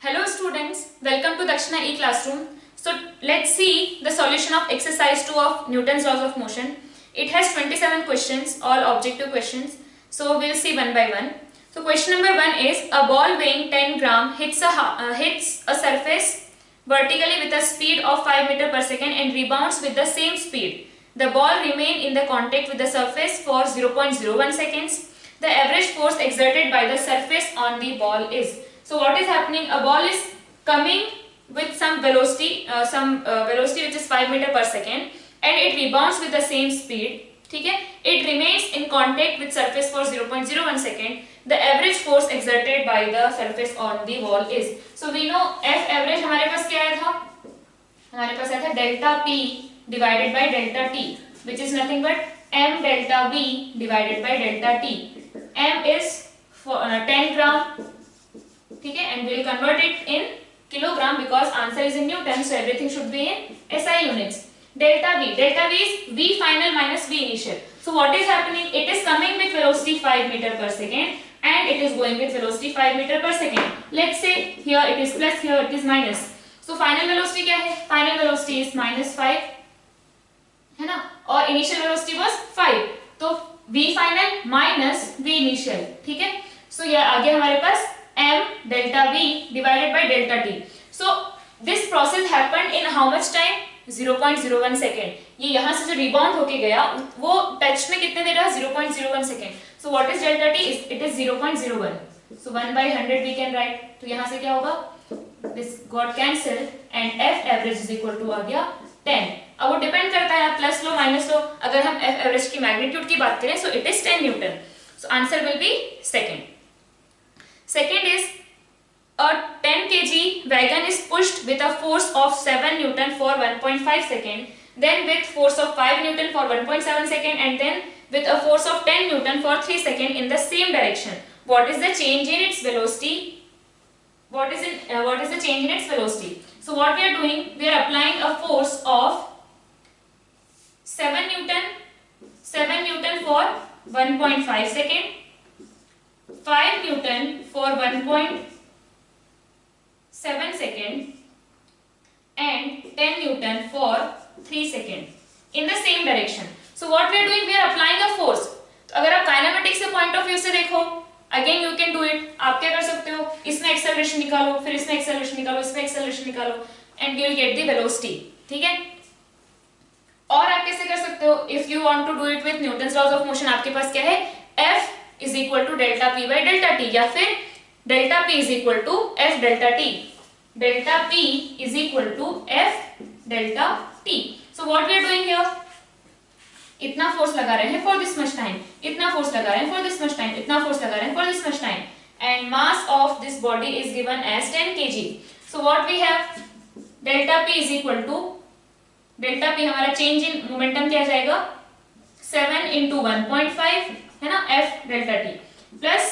Hello students, welcome to Dakshina E-Classroom. So let's see the solution of exercise 2 of Newton's laws of motion. It has 27 questions, all objective questions. So we'll see one by one. So question number 1 is a ball weighing 10 gram hits a surface vertically with a speed of 5 meter per second and rebounds with the same speed. The ball remains in the contact with the surface for 0.01 seconds. The average force exerted by the surface on the ball is. So what is happening? A ball is coming with some velocity, velocity which is 5 meter per second, and it rebounds with the same speed. ठीक है? It remains in contact with surface for 0.01 second. The average force exerted by the surface on the wall is. So we know F average हमारे पास क्या आया था? हमारे पास आया था delta P divided by delta T, which is nothing but M delta V divided by delta T. M is 10 gram. ठीक है, and we will convert it in kilogram because answer is in Newton, so everything should be in SI units. Delta V is V final minus V initial. So what is happening? It is coming with velocity 5 meter per second and it is going with velocity 5 meter per second. Let's say here it is plus, here it is minus. So final velocity क्या है? Final velocity is minus 5, है ना? और initial velocity was 5. तो V final minus V initial, ठीक है? So ये आ गया हमारे पास M delta V divided by delta T. So this process happened in how much time? 0.01 second. ये यहाँ से जो rebound होके गया वो touch में कितने दे रहा है? 0.01 second. So what is delta T? It is 0.01. So 1 by 100 we can write. तो यहाँ से क्या होगा? This got cancelled and F average is equal to आ गया 10. अब वो डिपेंड करता है प्लस लो माइनस लो. अगर हम F average की मैग्नीट्यूड की बात करें so it is 10 Newton. So answer will be second. Second is a 10 kg wagon is pushed with a force of 7 Newton for 1.5 second, then with force of 5 Newton for 1.7 second, and then with a force of 10 Newton for 3 second in the same direction. What is the change in its velocity? What is the change in its velocity? So what we are doing? We are applying a force of 7 Newton for 1.5 second. 5 Newton for 1.7 second and 10 Newton for 3 second in the same direction. So what we are doing? We are applying a force. तो अगर आप kinematics से point of view से देखो, again you can do it. आप क्या कर सकते हो? इसमें एक्सेलरेशन निकालो, फिर इसमें एक्सेलरेशन निकालो, इसमें एक्सेलरेशन निकालो and you will get the velocity. ठीक है? और आप कैसे कर सकते हो? If you want to do it with Newton's laws of motion, आपके पास क्या है? F is equal to delta P by delta T, या फिर delta P is equal to F delta T. Delta P is equal to F delta T. So what we are doing here? इतना force लगा रहे हैं for this much time, इतना force लगा रहे हैं for this much time, इतना force लगा रहे हैं for this much time, and mass of this body is given as 10 kg. So what we have? Delta P is equal to delta P हमारा change in momentum क्या जाएगा? 7 into 1.5 है ना, F delta T plus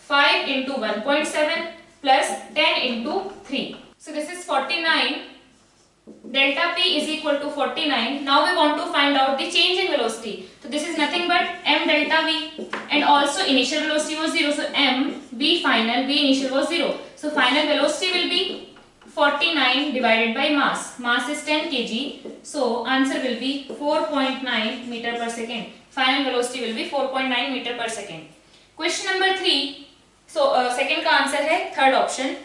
5 into 1.7 plus 10 into 3. So this is 49. Delta P is equal to 49. Now we want to find out the change in velocity. So this is nothing but M delta V, and also initial velocity was 0. So M V final, V initial was 0. So final velocity will be 49 divided by mass. Mass is 10 kg. So answer will be 4.9 meter per second. Final velocity will be 4.9 meter per second. Question number 3. So second का answer है third option.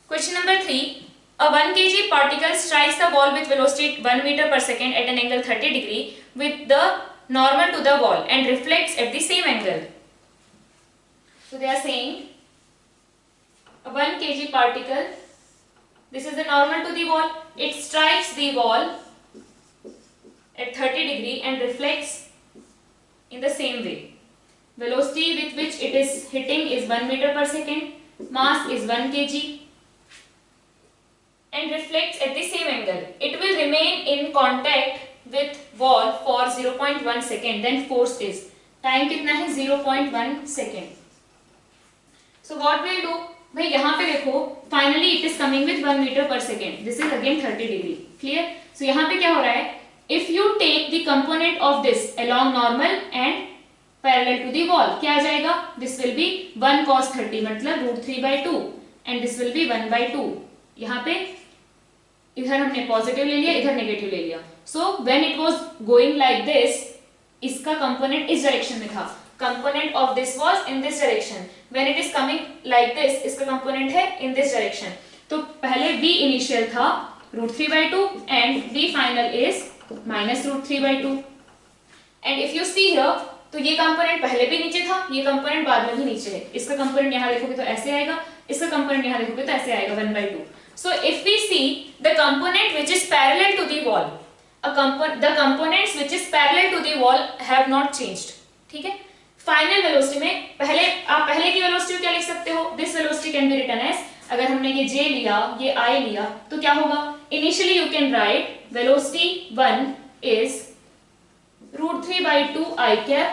Question number 3. A 1 kg particle strikes the ball with velocity 1 meter per second at an angle 30 degree with the normal to the ball and reflects at the same angle. So they are saying a 1 kg particle, this is the normal to the ball, it strikes the ball at 30 degree and reflects in the same way. Velocity with which it is hitting is 1 meter per second, mass is 1 kg and reflects at the same angle. It will remain in contact with wall for 0.1 second, then force is, time कितना है? 0.1 second. So what we will do? भाई यहाँ पे देखो, finally it is coming with 1 meter per second. This is again 30 degree. Clear? So यहाँ पे क्या हो रहा है? If you take the component of this along normal and parallel to the wall, क्या आ जाएगा? This will be 1 cos 30 मतलब √3/2 and this will be 1/2. यहाँ पे इधर हमने पॉजिटिव ले लिया, इधर नेगेटिव ले लिया. So when it was going like this, इसका कंपोनेंट इस डायरेक्शन में था. Component of this was in this direction. When it is coming like this, इसका कंपोनेंट है in this direction. तो पहले v इनिशियल था √3/2 and v final is -√3/2. And if you see here, तो ये कंपोनेंट पहले भी नीचे था, ये कंपोनेंट बाद में भी नीचे है. इसका कंपोनेंट यहाँ देखोगे तो ऐसे आएगा, इसका कंपोनेंट यहाँ देखोगे तो ऐसे आएगा 1/2. So if we see the component which is parallel to the wall, the components which is parallel to the wall have not changed. ठीक है. फाइनल वेलोसिटी में आप पहले की वेलोसिटी क्या लिख सकते हो? This velocity can be written as, अगर हमने ये j लिया, ये i लिया, तो क्या होगा? Initially you can right velocity 1 is √3/2 i cap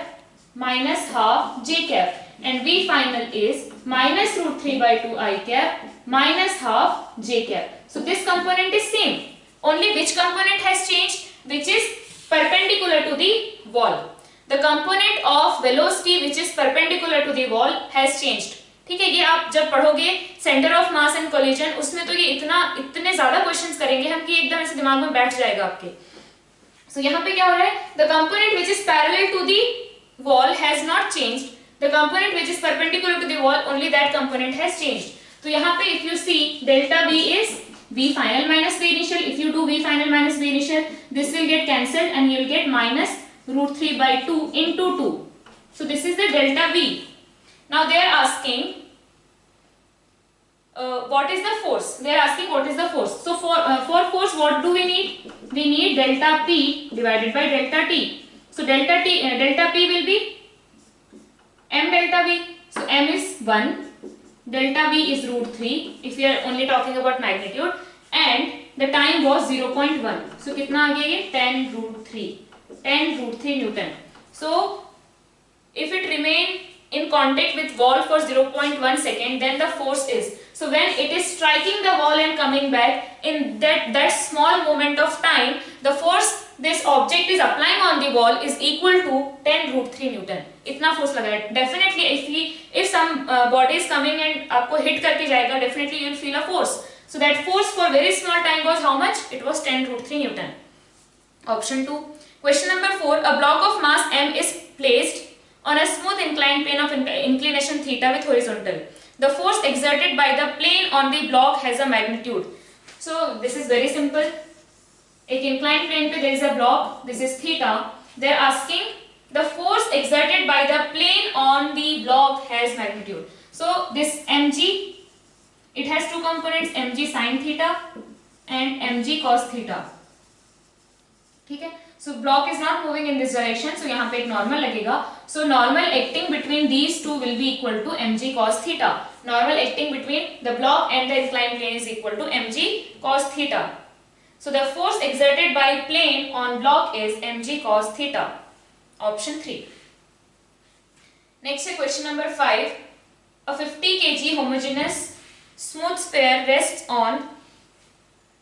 minus half j cap, and v final is minus √3/2 i cap minus half j cap. So this component is same. Only which component has changed? Which is perpendicular to the wall. The component of velocity which is perpendicular to the wall has changed. ठीक है. ये आप जब पढ़ोगे centre of mass and collision, उसमें तो ये इतने ज्यादा क्वेश्चंस करेंगे हम कि एकदम ऐसे दिमाग में बैठ जाएगा आपके. So यहाँ पे क्या हो रहा है? The component which is parallel to the wall has not changed. The component which is perpendicular to the wall, only that component has changed. तो यहाँ पे if you see delta V is V final minus V initial. If you do V final minus V initial, this will get cancelled and you will get minus √3/2 into 2. So this is the delta V. Now they are asking what is the force? They are asking what is the force. So for force what do we need? We need delta P divided by delta T. So delta P will be m delta V. So m is 1, delta V is √3 if we are only talking about magnitude, and the time was 0.1. So कितना आ गया ये? 10√3 Newton. So if it remain in contact with wall for 0.1 second, then the force is, so when it is striking the wall and coming back, in that small moment of time, the force this object is applying on the wall is equal to 10√3 Newton. इतना force लगा है. Definitely if some body is coming and आपको hit करके जाएगा, definitely you will feel a force. So that force for very small time was how much? It was 10√3 Newton. Option 2. Question number 4. A block of mass m is placed on a smooth inclined plane of inclination theta with horizontal. The force exerted by the plane on the block has a magnitude. So this is very simple. एक inclined plane पे there is a block. This is theta. They are asking the force exerted by the plane on the block has magnitude. So this mg, it has two components, mg sin theta and mg cos theta. ठीक है. So block is not moving in this direction, so यहाँ पे एक normal लगेगा. So normal acting between these two will be equal to mg cos theta. Normal acting between the block and the inclined plane is equal to mg cos theta. So the force exerted by plane on block is mg cos theta. Option 3. Next question number 5. A 50 kg homogeneous smooth sphere rests on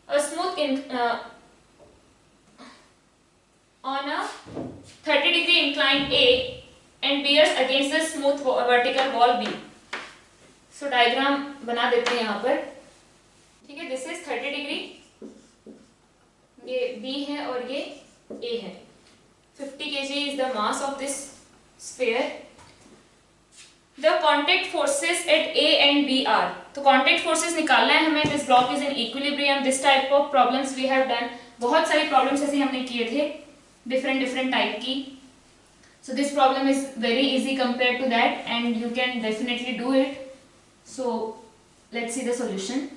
a on a 30-degree incline A and bears against the smooth vertical wall B. So diagram बना देते हैं यहाँ पर. ठीक है. This is 30 degree. ये B है और ये A है. 50 kg is the mass of this sphere. The contact forces at A and B are. तो contact forces निकालना है हमें. This block is in equilibrium. This type of problems we have done. बहुत सारी problems ऐसे हमने किए थे. different type की. So this problem is very easy compared to that and you can definitely do it. So let's see the solution.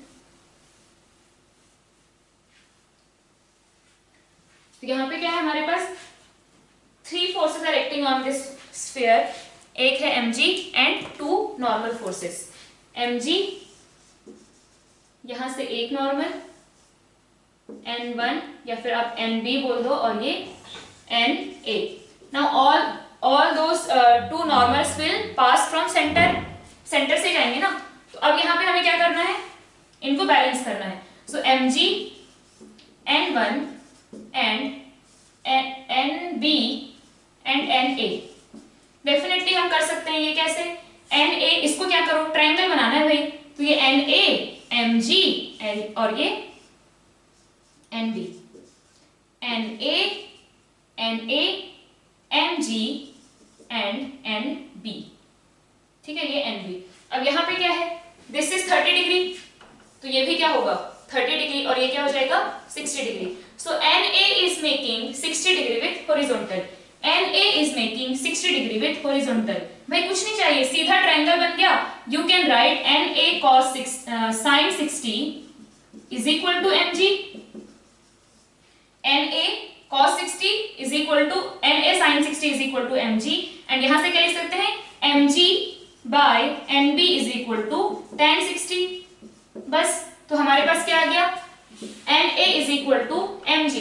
तो यहाँ पे क्या है हमारे पास? 3 forces are acting on this sphere. एक है mg and 2 normal forces. mg यहाँ से एक normal, n1 या फिर आप nb बोल दो और ये na. Now all those 2 normals will pass from center से जाएंगे ना. तो अब यहाँ पे हमें क्या करना है? इनको बैलेंस करना है. So mg n1 and nb and na. Definitely हम कर सकते हैं. ये कैसे? na इसको क्या करो? ट्रायंगल बनाना है भाई. तो ये Na, Mg और ये Nb, Na, Mg and Nb, ठीक है, ये Nb। अब यहाँ पे क्या है, दिस इज 30 डिग्री, तो ये भी क्या होगा 30 डिग्री, और ये क्या हो जाएगा 60 degree. So Na is making 60 degree with horizontal, Na is making 60 degree with horizontal. भाई कुछ नहीं चाहिए, सीधा ट्रायंगल बन गया। You can write Na cos sin 60 is equal to Mg, Na cos 60 is equal to Na sin 60 is equal to Mg, and यहां से क्या लिख सकते हैं Mg by Nb is equal to tan 60। बस, तो हमारे पास क्या आ गया Na is equal to Mg,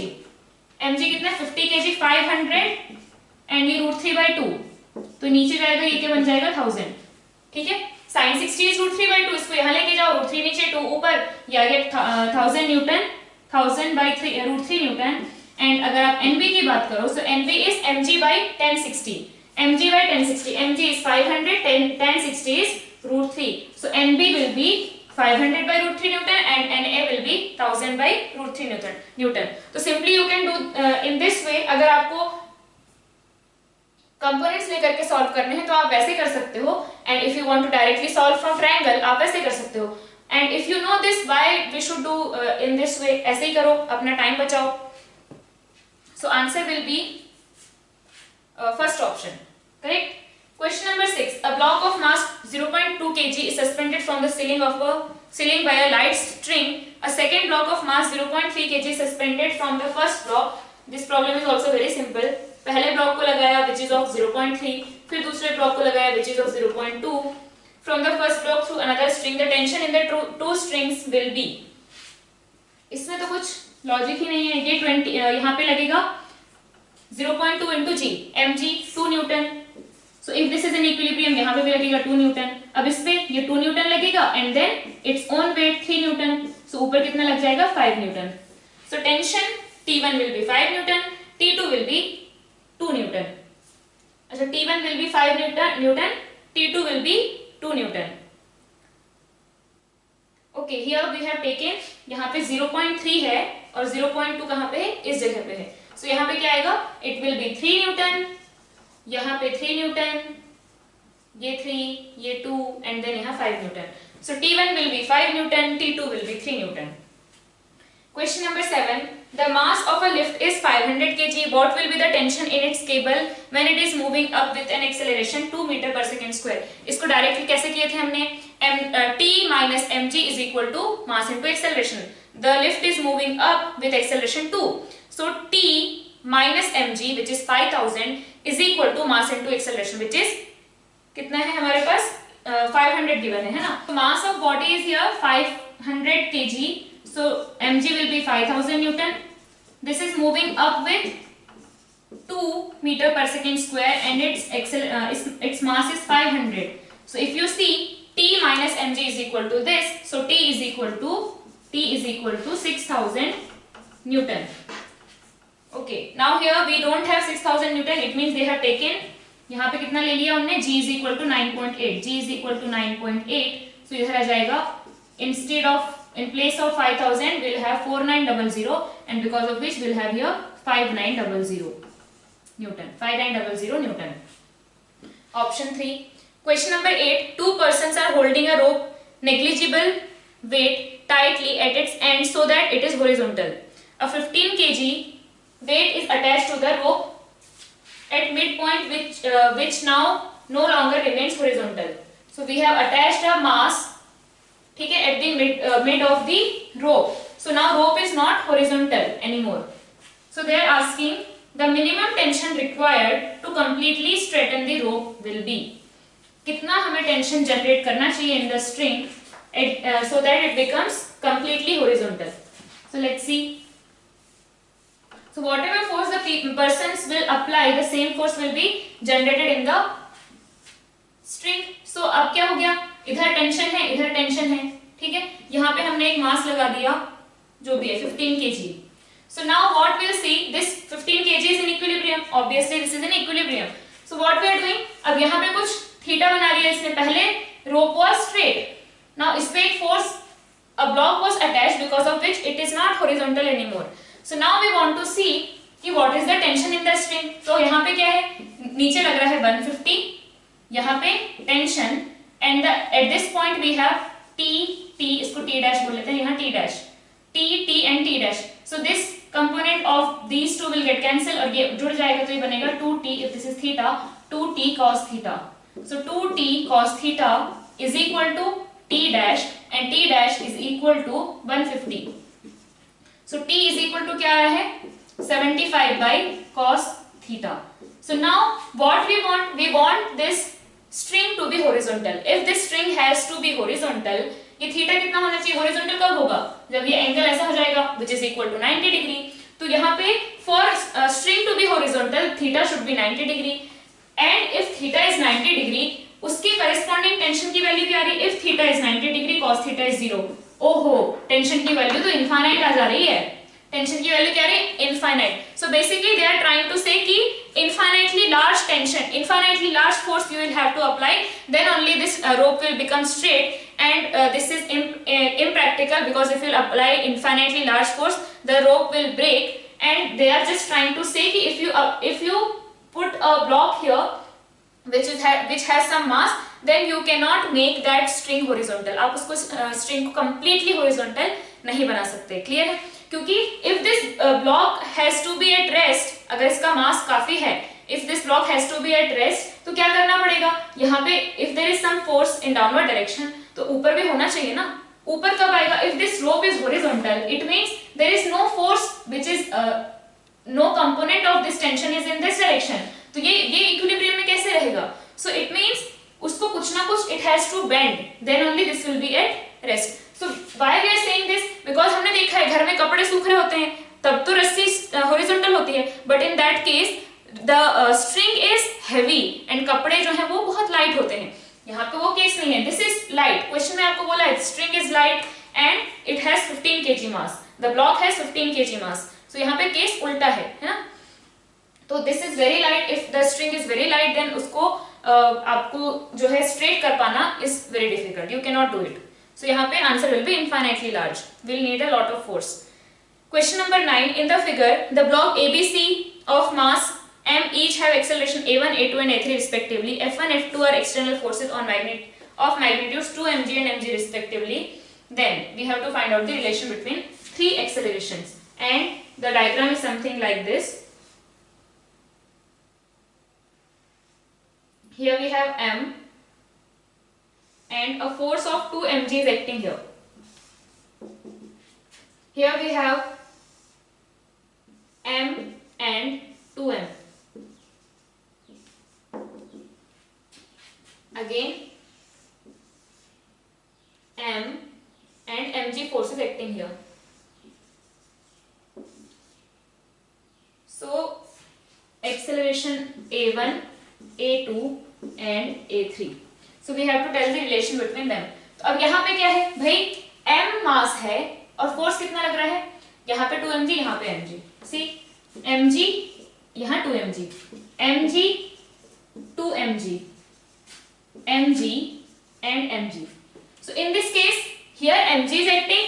Mg कितना 50 kg 500 एंड ये √3/2, तो नीचे जाएगा ये क्या बन जाएगा 1000, ठीक है। sin 60 इज √3/2, इसको यहाँ लेके जाओ, √3 नीचे 2 ऊपर, ये आ गया 1000 न्यूटन, 1000/3 न्यूटन। एंड अगर आप Nb की बात करो, सो Nb is Mg/1060, Mg/1060, Mg is 500, 1060 is √3, so Nb will be 500/√3 Newton and Na will be 1000/√3 Newton. तो simply you can do in this way। अगर आपको कंपोनेंट्स लेकर के सॉल्व करने हैं तो आप वैसे कर सकते हो, and if you want to directly solve from triangle आप वैसे कर सकते हो। And if you know this why we should do in this way, ऐसे ही करो, अपना टाइम बचाओ। So answer will be first option, correct. Question number 6. A block of mass 0.2 kg is suspended from the ceiling by a light string. A second block of mass 0.3 kg is suspended from the first block. This problem is also very simple. पहले block को लगाया which is of 0.3, फिर दूसरे block को लगाया which is of 0.2. From the first block through another string, the tension in the two strings will be. इसमें तो कुछ लॉजिक ही नहीं है। ये 20 यहाँ पे लगेगा 0.2 into G, Mg 2 Newton. So if this is an equilibrium, यहाँ पे भी लगेगा 2 न्यूटन। अब इस पे ये 2 न्यूटन लगेगा and then its own weight 3 Newton. So ऊपर कितना लग जाएगा 5 Newton. So tension T1 will be 5 Newton, T2 will be 2 Newton. अच्छा, T1 will be 5 Newton, T2 will be 2 Newton. Okay, here we have taken, यहाँ पे 0.3 है और 0.2 कहाँ पे है, इस जगह पे है। So यहाँ पे क्या आएगा, it will be 3 न्यूटन, यहाँ पे 3 न्यूटन, ये 3, ये 2 एंड देन यहाँ 5 Newton. So T1 will be 5 Newton, T2 will be 3 Newton. Question number 7. The mass of a lift is 500 kg. What will be the tension in its cable when it is moving up with an acceleration 2 meter per second square? इसको directly कैसे किए थे हमने, T minus mg is equal to mass into acceleration. The lift is moving up with acceleration 2. So T minus mg which is 5000 is equal to mass into acceleration which is कितना है हमारे पास 500 given है ना। Mass of body is here 500 kg, so mg will be 5000 newton. This is moving up with 2 meter per second square and its mass is 500. So if you see T minus mg is equal to this, so T is equal to 6000 newton. Okay, now here we don't have 6000 newton, it means they have taken, यहाँ पे कितना ले लिया उन्होंने, G is equal to 9.8, G is equal to 9.8, so इधर आ जाएगा, instead of, in place of 5000 we'll have 4900 and because of which we'll have here 5900 newton, 5900 newton. Option 3. Question number 8. Two persons are holding a rope negligible weight tightly at its end so that it is horizontal. A 15 kg weight is attached to the rope at midpoint which now no longer remains horizontal. So we have attached a mass, ठीक है, at the mid of the rope. So now rope is not horizontal anymore. So they are asking the minimum tension required to completely straighten the rope will be. कितना हमें tension generate करना चाहिए in the string so that it becomes completely horizontal. So let's see. So whatever force the persons will apply, the same force will be generated in the string. So अब क्या हो गया, इधर tension है, इधर tension है, ठीक है, यहाँ पे हमने एक मास लगा दिया जो भी है 15 kg. So now what we'll see, this 15 kg is in equilibrium. Obviously this is in equilibrium. So what we are doing, अब यहाँ पे कुछ थीटा बना लिया इसने, पहले rope was straight, Now इस पे एक force, a block was attached because of which it is not horizontal anymore. So now we want to see कि what is the tension in the string. तो यहाँ पे क्या है, नीचे लग रहा है 150, यहाँ पे tension, and at this point we have T, इसको T dash बोल लेते हैं, यहाँ T dash, T and T dash. So this component of these two will get cancelled और ये जुड़ जाएगा तो ये बनेगा 2T, if this is theta, 2T cos theta. So 2T cos theta is equal to T dash and T dash is equal to 150. So T is equal to क्या आया है, 75 by cos theta. So now what we want this string to be horizontal. If this string has to be horizontal, ये theta कितना होना चाहिए, horizontal कब होगा, जब ये एंगल ऐसा हो जाएगा which is equal to 90 degree. तो यहाँ पे for string to be horizontal, theta should be 90 degree, and if theta is 90 degree, उसके करस्पॉन्डिंग टेंशन की वैल्यू क्या आ रही है, if theta is 90 degree cos theta is 0. ओहो, टेंशन की वैल्यू तो इनफाइनाइट आ जा रही है, टेंशन की वैल्यू क्या आ रही है, infinite. So basically they are trying to say कि infinitely large tension, infinitely large force you will have to apply, then only this rope will become straight, and this is impractical because if you apply infinitely large force the rope will break. And they are just trying to say कि if you put a block here which has some mass, then you cannot make that string horizontal. आप उसको string को completely horizontal नहीं बना सकते. Clear है, क्योंकि if this block has to be at rest, अगर इसका mass काफी है, if this block has to be at rest, तो क्या करना पड़ेगा, यहाँ पे if there is some force in downward direction, तो ऊपर भी होना चाहिए ना. ऊपर कब आएगा, if this rope is horizontal, it means there is no force which is no component of this tension is in this direction. तो ये इक्विलिब्रियम में कैसे रहेगा, so it means उसको कुछ ना कुछ it has to bend, then only this will be at rest. So why we are saying this, because हमने देखा है घर में कपड़े सूख रहे होते हैं तब तो रस्सी horizontal होती है, but in that case the string is heavy and कपड़े जो हैं वो बहुत light होते हैं. यहाँ पे वो केस नहीं है, this is light. क्वेश्चन में आपको बोला है string is light and it has 15 kg mass, the block has 15 kg mass. So यहाँ पे केस उल्टा है ना. तो this is very light, if the string is very light then उसको आपको जो है straight कर पाना is very difficult, you cannot do it. So यहाँ पे answer will be infinitely large, will need a lot of force. Question number 9, in the figure the block ABC of mass m each have acceleration a1, a2 and a3 respectively. f1, f2 are external forces on magnitudes 2 mg and mg respectively. Then we have to find out the relation between three accelerations, and the diagram is something like this. Here we have m and a force of 2 mg is acting here. Here we have m and 2m. Again m and mg force is acting here. So acceleration a1, a2 and a3. So we have to tell the relation between them. तो अब यहाँ पे क्या है भाई, m मास है और force कितना लग रहा है, यहाँ पे 2 mg, यहाँ पे mg. See, mg यहाँ 2 mg, mg 2 mg, mg and mg. So in this case here mg is acting,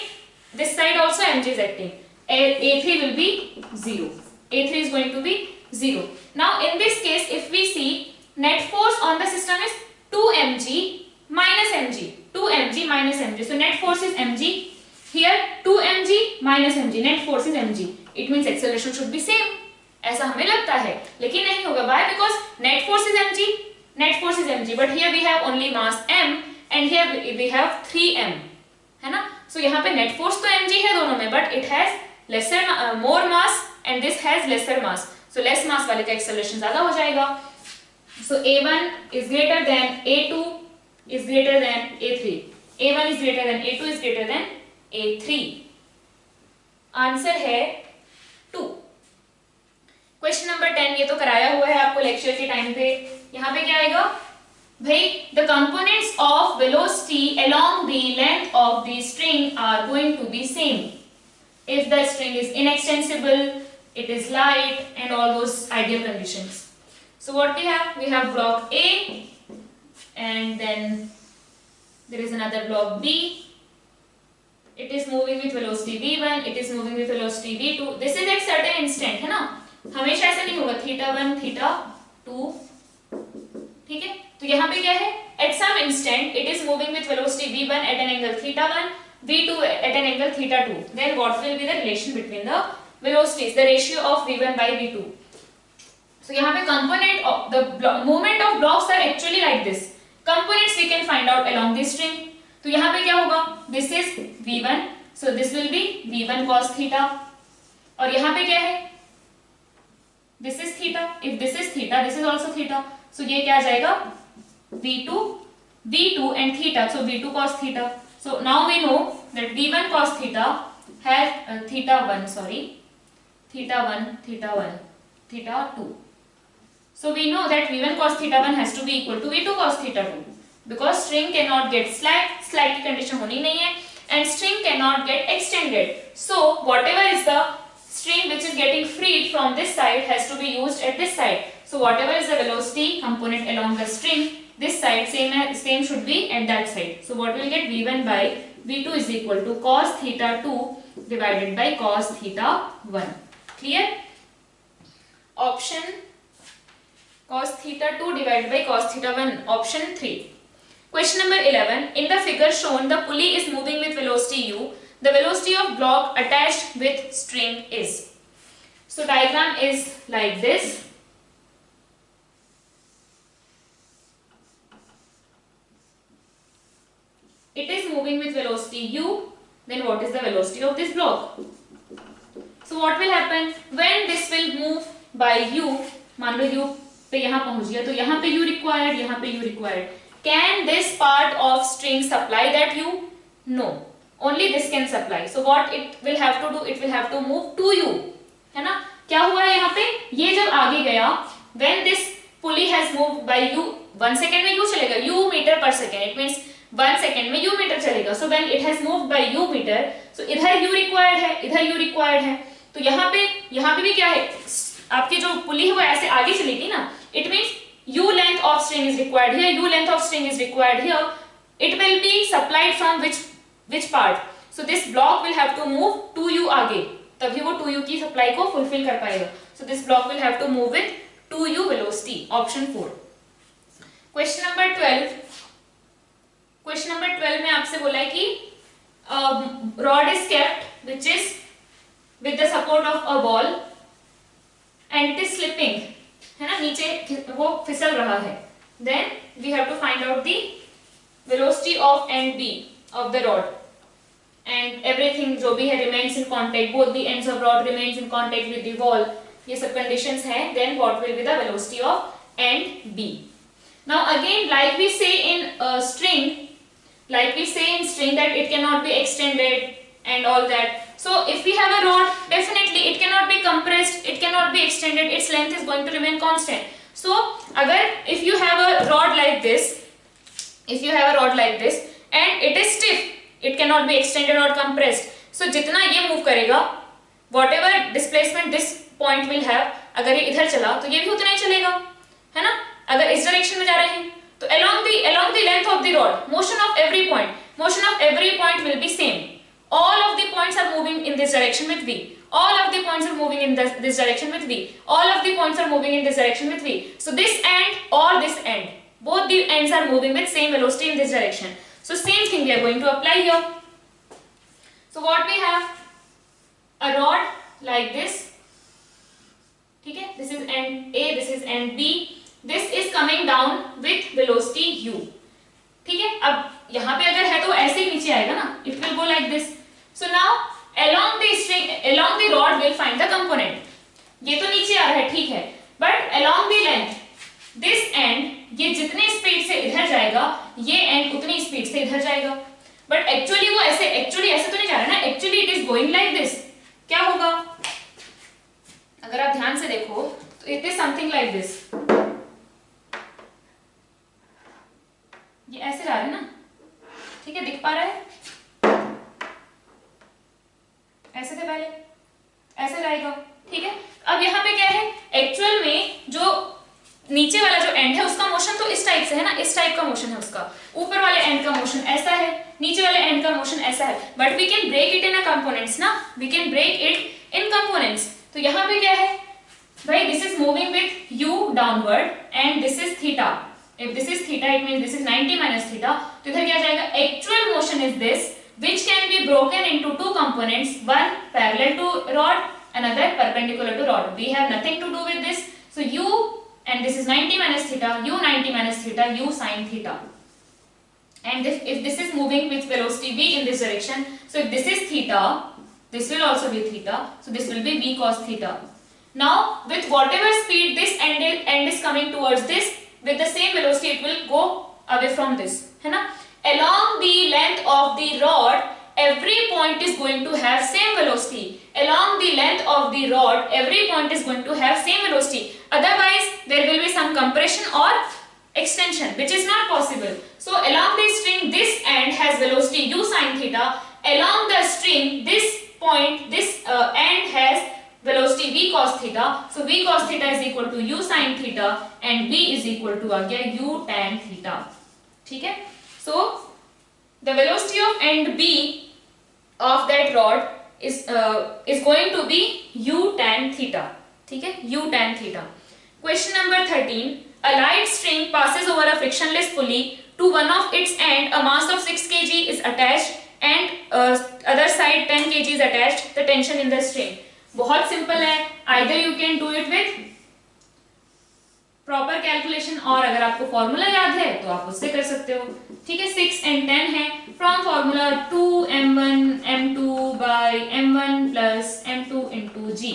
this side also mg is acting. A3 will be 0. A3 is going to be 0. Now in this case if we see, net force on the system is 2 mg minus mg, 2 mg minus mg. So net force is mg. Here 2 mg minus mg, net force is mg. It means acceleration should be same. ऐसा हमें लगता है, लेकिन नहीं होगा. Why? Because net force is mg, net force is mg, but here we have only mass m and here we have 3m, है ना. So यहाँ पे net force तो mg है दोनों में, but it has lesser more mass and this has lesser mass. So less mass वाले का acceleration ज़्यादा हो जाएगा. So a1 is greater than a2 is greater than a3. a1 is greater than a2 is greater than a3. Answer है 2. Question number 10 ये तो कराया हुआ है आपको लेक्चर के टाइम पे. यहाँ पे क्या आएगा भाई, the components of velocity along the length of the string are going to be same if the string is inextensible, it is light and all those ideal conditions. So what we have block A and then there is another block B, it is moving with velocity v1, it is moving with velocity v2. this is at certain instant, है ना, हमेशा ऐसा नहीं होगा θ1 θ2, ठीक है। तो यहाँ पे क्या है, at some instant it is moving with velocity v1 at an angle θ1, v2 at an angle θ2. then what will be the relation between the velocities, the ratio of v1 by v2? so यहाँ पे component of the movement of blocks are actually like this. components we can find out along this string. तो यहाँ पे क्या होगा, this is v1, so this will be v1 cos theta, और यहाँ पे क्या है, this is theta, if this is theta this is also theta, so ये क्या आ जाएगा, v2 and theta, so v2 cos theta. so now we know that v1 cos theta has theta1 theta2. so we know that v1 cos theta1 has to be equal to v2 cos theta2, because string cannot get slack की condition होनी नहीं है, and string cannot get extended. so whatever is the string which is getting freed from this side has to be used at this side. so whatever is the velocity component along the string, this side same should be at that side. so what will get, v1 by v2 is equal to cos theta2 divided by cos theta1. clear? option cos theta2 divided by cos theta1, option 3. Question number 11. In the figure shown, the pulley is moving with velocity u. The velocity of block attached with string is. So diagram is like this. It is moving with velocity u. Then what is the velocity of this block? So what will happen when this will move by u? मान लो u पे यहाँ पहुँच गया, तो यहाँ पे u required, यहाँ पे u required. Can this part of string supply that u? No. Only this can supply. So what it will have to do? It will have to move to u. है ना? क्या हुआ है यहाँ पे? ये जब आगे गया, when this pulley has moved by u, 1 second में u चलेगा, u meter per second. It means 1 second में u meter चलेगा. So when it has moved by u meter, so इधर u required है, इधर u required है. तो यहाँ पे भी क्या है? आपकी जो पुली है वो ऐसे आगे चलेगी ना. It means u length of string is required here, u length of string is required here. It will be supplied from which part? So this block will have to move 2u आगे, तभी वो 2u की supply को fulfil कर पाएगा. So this block will have to move with 2u velocity. Option 4. Question number 12. Question number 12 में आपसे बोला है कि rod is kept which is with the support of a wall and it is slipping, है ना, नीचे वो फिसल रहा है. Then we have to find out the velocity of end B of the rod and everything जो भी है remains in contact, both the ends of rod remains in contact with the wall. ये सब conditions हैं. Then what will be the velocity of end B? Now again like we say in string that it cannot be extended and all that. So if we have a rod, definitely it cannot be compressed, it cannot be extended, its length is going to remain constant. So if you have a rod like this and it is stiff, it cannot be extended or compressed. So जितना ये move करेगा, whatever displacement this point will have, अगर ये इधर चला तो ये भी उतना ही चलेगा, है ना. अगर इस डायरेक्शन में जा रहे हैं तो along the length of the rod, motion of every point will be same. All of the points are moving in this direction with v. All of the points are moving in this direction with v. All of the points are moving in this direction with v. So this end or this end, both the ends are moving with same velocity in this direction. So same thing we are going to apply here. So what we have? A rod like this. Okay, this is end A, this is end B. This is coming down with velocity u. ठीक है, अब यहाँ पे अगर है तो ऐसे ही नीचे आएगा ना. It will go like this. So now along the rod we'll find the component. ये तो नीचे आ रहा है, ठीक है, but along the length, this end, ये जितने स्पीड से इधर जाएगा, ये end उतनी स्पीड से इधर जाएगा. But actually वो ऐसे तो नहीं जा रहा है ना. Actually it is going like this. क्या होगा? अगर आप ध्यान से देखो तो it is something like this. ये ऐसे जा रहा है ना, ठीक है, दिख पा रहा है? ऐसे थे पहले, ऐसे जाएगा, ठीक है. अब यहाँ पे क्या है, एक्चुअल में जो नीचे वाला जो एंड है उसका मोशन तो इस टाइप से है ना, इस टाइप का मोशन है उसका, ऊपर वाले एंड का मोशन ऐसा है, नीचे वाले एंड का मोशन ऐसा है, but we can break it in a components ना, we can break it in components. तो यहाँ पे क्या है भाई, this is moving with you downward and this is theta, if this is theta it means this is 90 minus theta, तो इधर क्या जाएगा, actual motion is this which can be broken into two components, one parallel to rod, another perpendicular to rod. We have nothing to do with this, so u, and this is 90 minus theta, u 90 minus theta, u sin theta, and if this is moving with velocity v in this direction, so if this is theta, this will also be theta, so this will be v cos theta. Now with whatever speed this end is coming towards this, with the same velocity it will go away from this, है ना। Along the length of the rod, every point is going to have same velocity. Along the length of the rod, every point is going to have same velocity. Otherwise, there will be some compression or extension, which is not possible. So, along the string, this end has velocity u sin theta. Along the string, this point, this end has velocity v cos theta. So, v cos theta is equal to u sin theta, and v is equal to आ गया u tan theta. ठीक है? So the velocity of end B of that rod is going to be u tan theta. ठीक है, u tan theta. Question number 13. A light string passes over a frictionless pulley. To one of its end, a mass of 6 kg is attached, and other side 10 kg is attached. The tension in the string. बहुत simple है. Either you can do it with proper calculation, और अगर आपको formula याद है तो आप उससे कर सकते हो। ठीक है, 6 and 10 है, from formula 2m1 m2 by m1 plus m2 into g,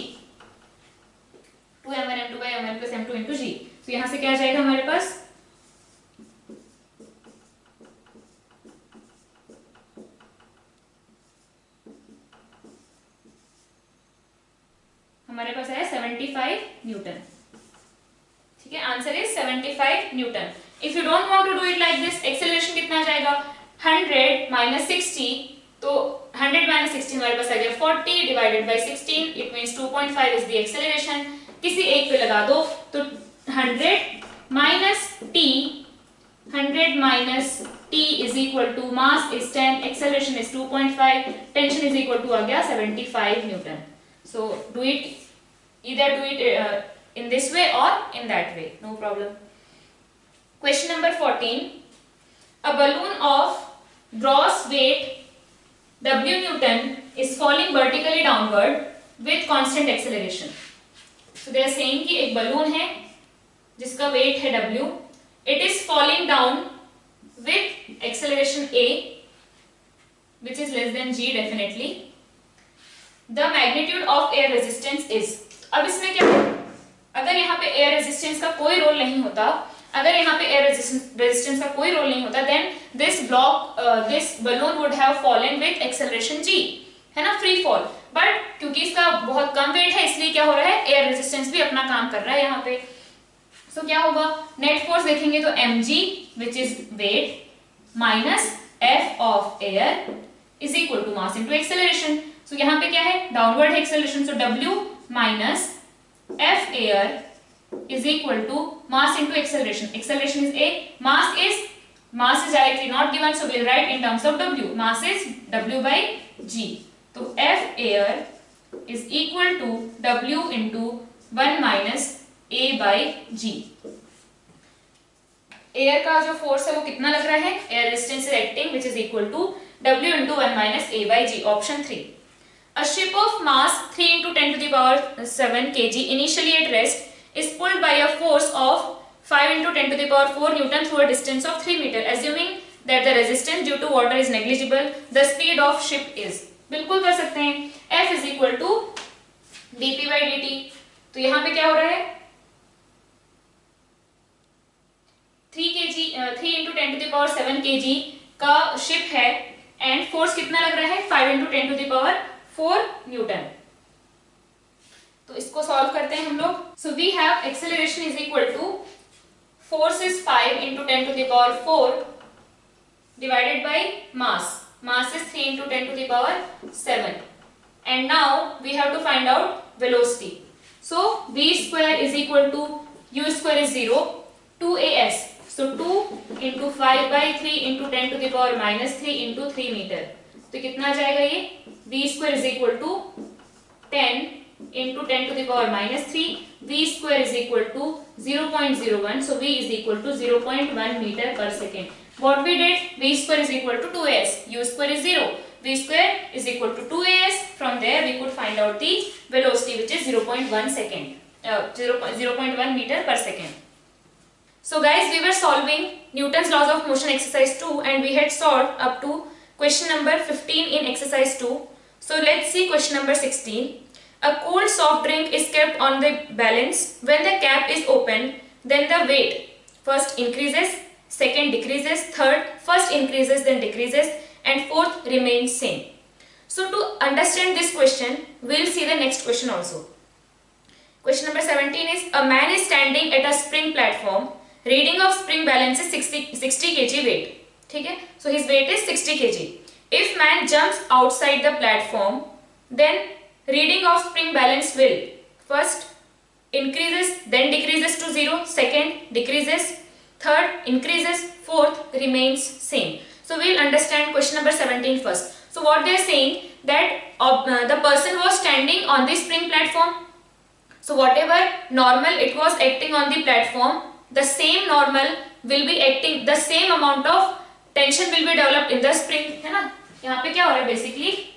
2m1 m2 by m1 plus m2 into g। तो यहां से क्या जाएगा हमारे पास, हमारे पास है 75 न्यूटन। ठीक है, answer is 75 newton. If you don't want to do it like this, acceleration कितना जाएगा, 100 माइनस 60, तो 100 माइनस 60 हमारे पास आ गया 40 divided by 16, it means 2.5 is the acceleration. किसी एक पे लगा दो, तो 100 minus t, 100 minus t is equal to mass is 10, acceleration is 2.5, tension is equal to आ गया 75 newton. So do it, either do it in this way or in that way, no problem. Question number 14. A balloon of gross weight W Newton is falling vertically downward with constant acceleration. So they are saying कि एक balloon है जिसका weight है W, it is falling down with acceleration a, which is less than g definitely. The magnitude of air resistance is. अब इसमें क्या है, अगर यहाँ पे एयर रेजिस्टेंस का कोई रोल नहीं होता, अगर यहाँ पे एयर रेजिस्टेंस का कोई रोल नहीं होता, then this balloon would have fallen with acceleration g, है ना, फ्री फॉल। बट क्योंकि इसका बहुत कम वेट है, इसलिए क्या हो रहा है, एयर रेजिस्टेंस भी अपना काम कर रहा है यहाँ पे। सो क्या होगा, नेट फोर्स देखेंगे तो mg which is weight minus f of air is equal to mass into acceleration. सो यहाँ पे क्या है, डाउनवर्ड है acceleration, so w minus f air is equal to mass into acceleration. Acceleration is a, mass is directly not given, so we'll write in terms of w. Mass is w by g. So f air is equal to w into 1 minus a by g. Air का जो force है वो कितना लग रहा है, air resistance is acting which is equal to w into 1 minus a by g. Option 3. A ship of mass 3 into 10 to the power 7 kg initially at rest is pulled by a force of 5 into 10 to the power 4 Newton through a distance of 3 meter. Assuming that the resistance due to water is negligible, the speed of ship is. बिल्कुल कर सकते हैं, F is equal to dp by dt. तो यहाँ पे क्या हो रहा है, 3 into 10 to the power 7 kg का शिप है, एंड फोर्स कितना लग रहा है, 5 into 10 to the power 4 newton. तो इसको सॉल्व करते हैं हम लोग। So we have acceleration is equal to force is 5 into 10 to the power 4 divided by mass. Mass is 3 into 10 to the power 7. And now we have to find out velocity. So v square is equal to u square is 0, 2as, so 2 into 5/3 into 10 to the power minus 3 into 3 metre, तो कितना आ जाएगा ये, v square is equal to 10 into 10 to the power minus 3, v square is equal to 0.01, so v is equal to 0.1 meter per second. What we did, v square is equal to 2as, u square is 0, v square is equal to 2as, from there we could find out the velocity which is 0.1 second, 0.1 meter per second. So guys, we were solving Newton's laws of motion exercise 2 and we had solved up to question number 15 in exercise 2. So let's see question number 16. A cold soft drink is kept on the balance. When the cap is opened, then the weight first increases, second decreases, third first increases then decreases, and fourth remains same. So to understand this question, we'll see the next question also. Question number 17 is, a man is standing at a spring platform. Reading of spring balance is 60 kg weight. ठीक है? So his weight is 60 kg. If man jumps outside the platform, then reading of spring balance will first increases, then decreases to 0, second decreases, third increases, fourth remains same. So we'll understand question number 17 first. So what they are saying, that the person was standing on the spring platform. So whatever normal it was acting on the platform, the same normal will be acting, the same amount of tension will be developed in the spring, है ना? यहाँ पे क्या हो रहा है basically?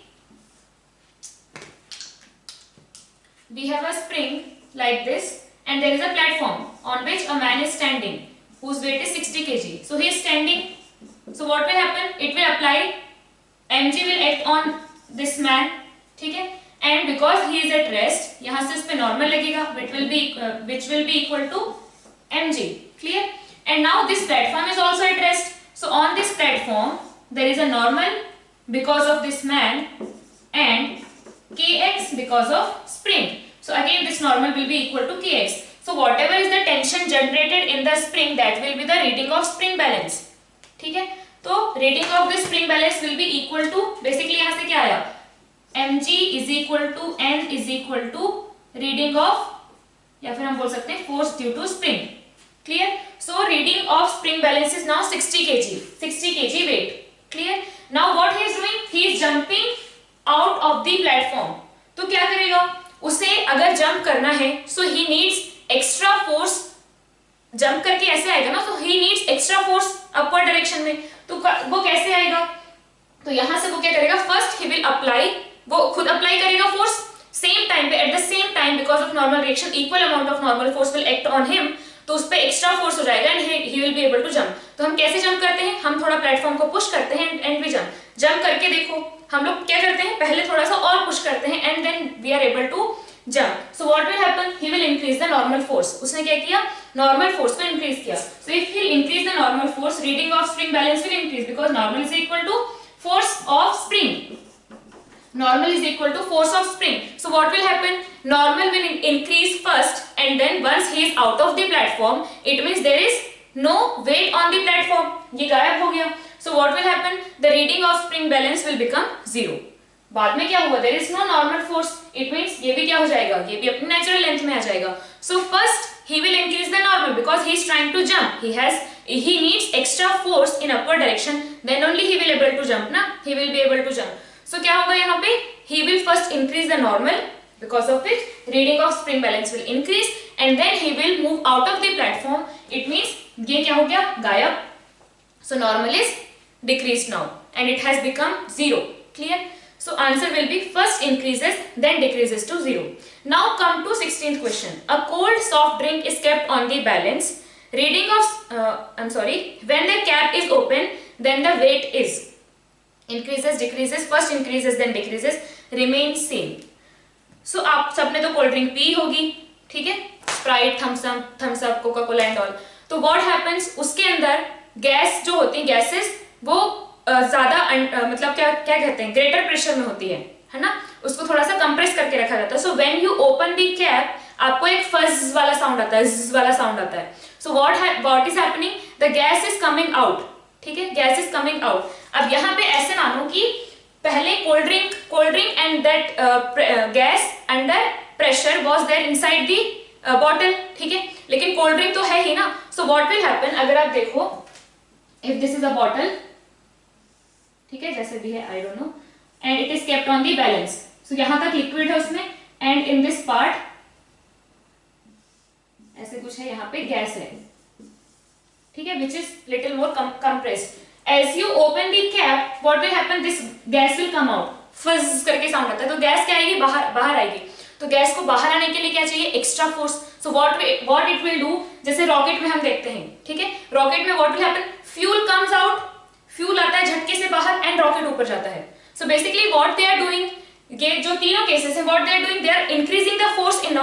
We have a spring like this and there is a platform on which a man is standing whose weight is 60 kg. So he is standing. So what will happen? It will apply, mg will act on this man, ठीक है? And because he is at rest, यहाँ से उस पे normal लगेगा, which will be equal to mg. Clear? And now this platform is also at rest. So on this platform there is a normal because of this man and kx because of spring. So again this normal will be equal to kx. So whatever is the tension generated in the spring, that will be the reading of spring balance. ठीक है? तो reading of the spring balance will be equal to, basically यहाँ से क्या आया, mg is equal to n is equal to reading of, या फिर हम बोल सकते हैं force due to spring. Clear? So reading of spring balance is now 60 kg weight. Clear? Now what he is doing? He is jumping out of the platform. तो क्या करेगा? उसे अगर जंप करना है, so he needs extra force. Jump करके ऐसे आएगा ना, तो he needs extra force upward direction में. तो वो कैसे आएगा? तो यहाँ से वो क्या करेगा? First he will apply, वो खुद अप्लाई करेगा force. Same time पे, at the same time, because of normal reaction, equal amount of normal force will act on him. तो उस पे एक्स्ट्रा फोर्स हो जाएगा and he will be able to jump. तो हम कैसे जंप करते हैं? हम थोड़ा प्लेटफॉर्म को पुश करते हैं एंड वी जंप करके देखो हम लोग क्या करते हैं, पहले थोड़ा सा और पुश करते हैं and then we are able to jump. So what will happen? He will increase the normal force. उसने क्या किया? नॉर्मल फोर्स को इंक्रीज किया. So if he increase the normal force, reading of spring balance will increase because normal is equal to force of spring. Normal is equal to force of spring. So what will happen? Normal will increase first and then once he is out of the platform, it means there is no weight on the platform. ये गायब हो गया. So what will happen? The reading of spring balance will become 0. बाद में क्या हुआ? There is no normal force. It means ये भी क्या हो जाएगा? ये भी अपनी natural length में आ जाएगा. So first he will increase the normal because he is trying to jump. He needs extra force in upward direction. Then only he will able to jump ना. He will be able to jump. So क्या होगा यहाँ पे? He will first increase the normal because of which reading of spring balance will increase and then he will move out of the platform. It means ये क्या हो गया? गायब. So normal is decreased now and it has become 0. Clear? So answer will be first increases then decreases to 0. Now come to 16th question. A cold soft drink is kept on the balance. Reading of when the cap is open, then the weight is increases, decreases, first increases then decreases, remains same. So आप सबने तो cold drink P होगी, ठीक है? Sprite, Thums Up, Coca Cola and all. तो what happens, उसके अंदर gas जो होती है, गैसेस वो ज्यादा मतलब क्या कहते हैं, ग्रेटर प्रेशर में होती है ना? उसको थोड़ा सा कंप्रेस करके रखा जाता है. So when you open the cap, आपको एक फज वाला साउंड आता है, ज़ वाला साउंड आता है. So what is happening? The gas is coming out. ठीक है? Gas is coming out. अब यहाँ पे ऐसे मानो कि पहले cold drink and that gas under pressure was there inside the bottle, ठीक है, लेकिन कोल्ड ड्रिंक तो है ही ना. सो व्हाट विल हैपन, अगर आप देखो if this is a bottle, ठीक है, जैसे भी है I don't know, and it is kept on the balance. So यहां तक लिक्विड है उसमें, एंड इन दिस पार्ट ऐसे कुछ है, यहाँ पे गैस है, ठीक है, which is little more compressed. As you open the cap, what will happen? This gas will come out. फज करके साउंड आता है, तो गैस क्या आएगी, बाहर आएगी. तो गैस को बाहर आने के लिए क्या चाहिए, extra force. So what it will do, जैसे रॉकेट में हम देखते हैं, ठीक है, रॉकेट में what will happen, fuel comes out, fuel आता है झटके से बाहर एंड रॉकेट ऊपर जाता है. So basically what they are doing, ये जो तीनों केसेस है, what they are doing, they are increasing the force in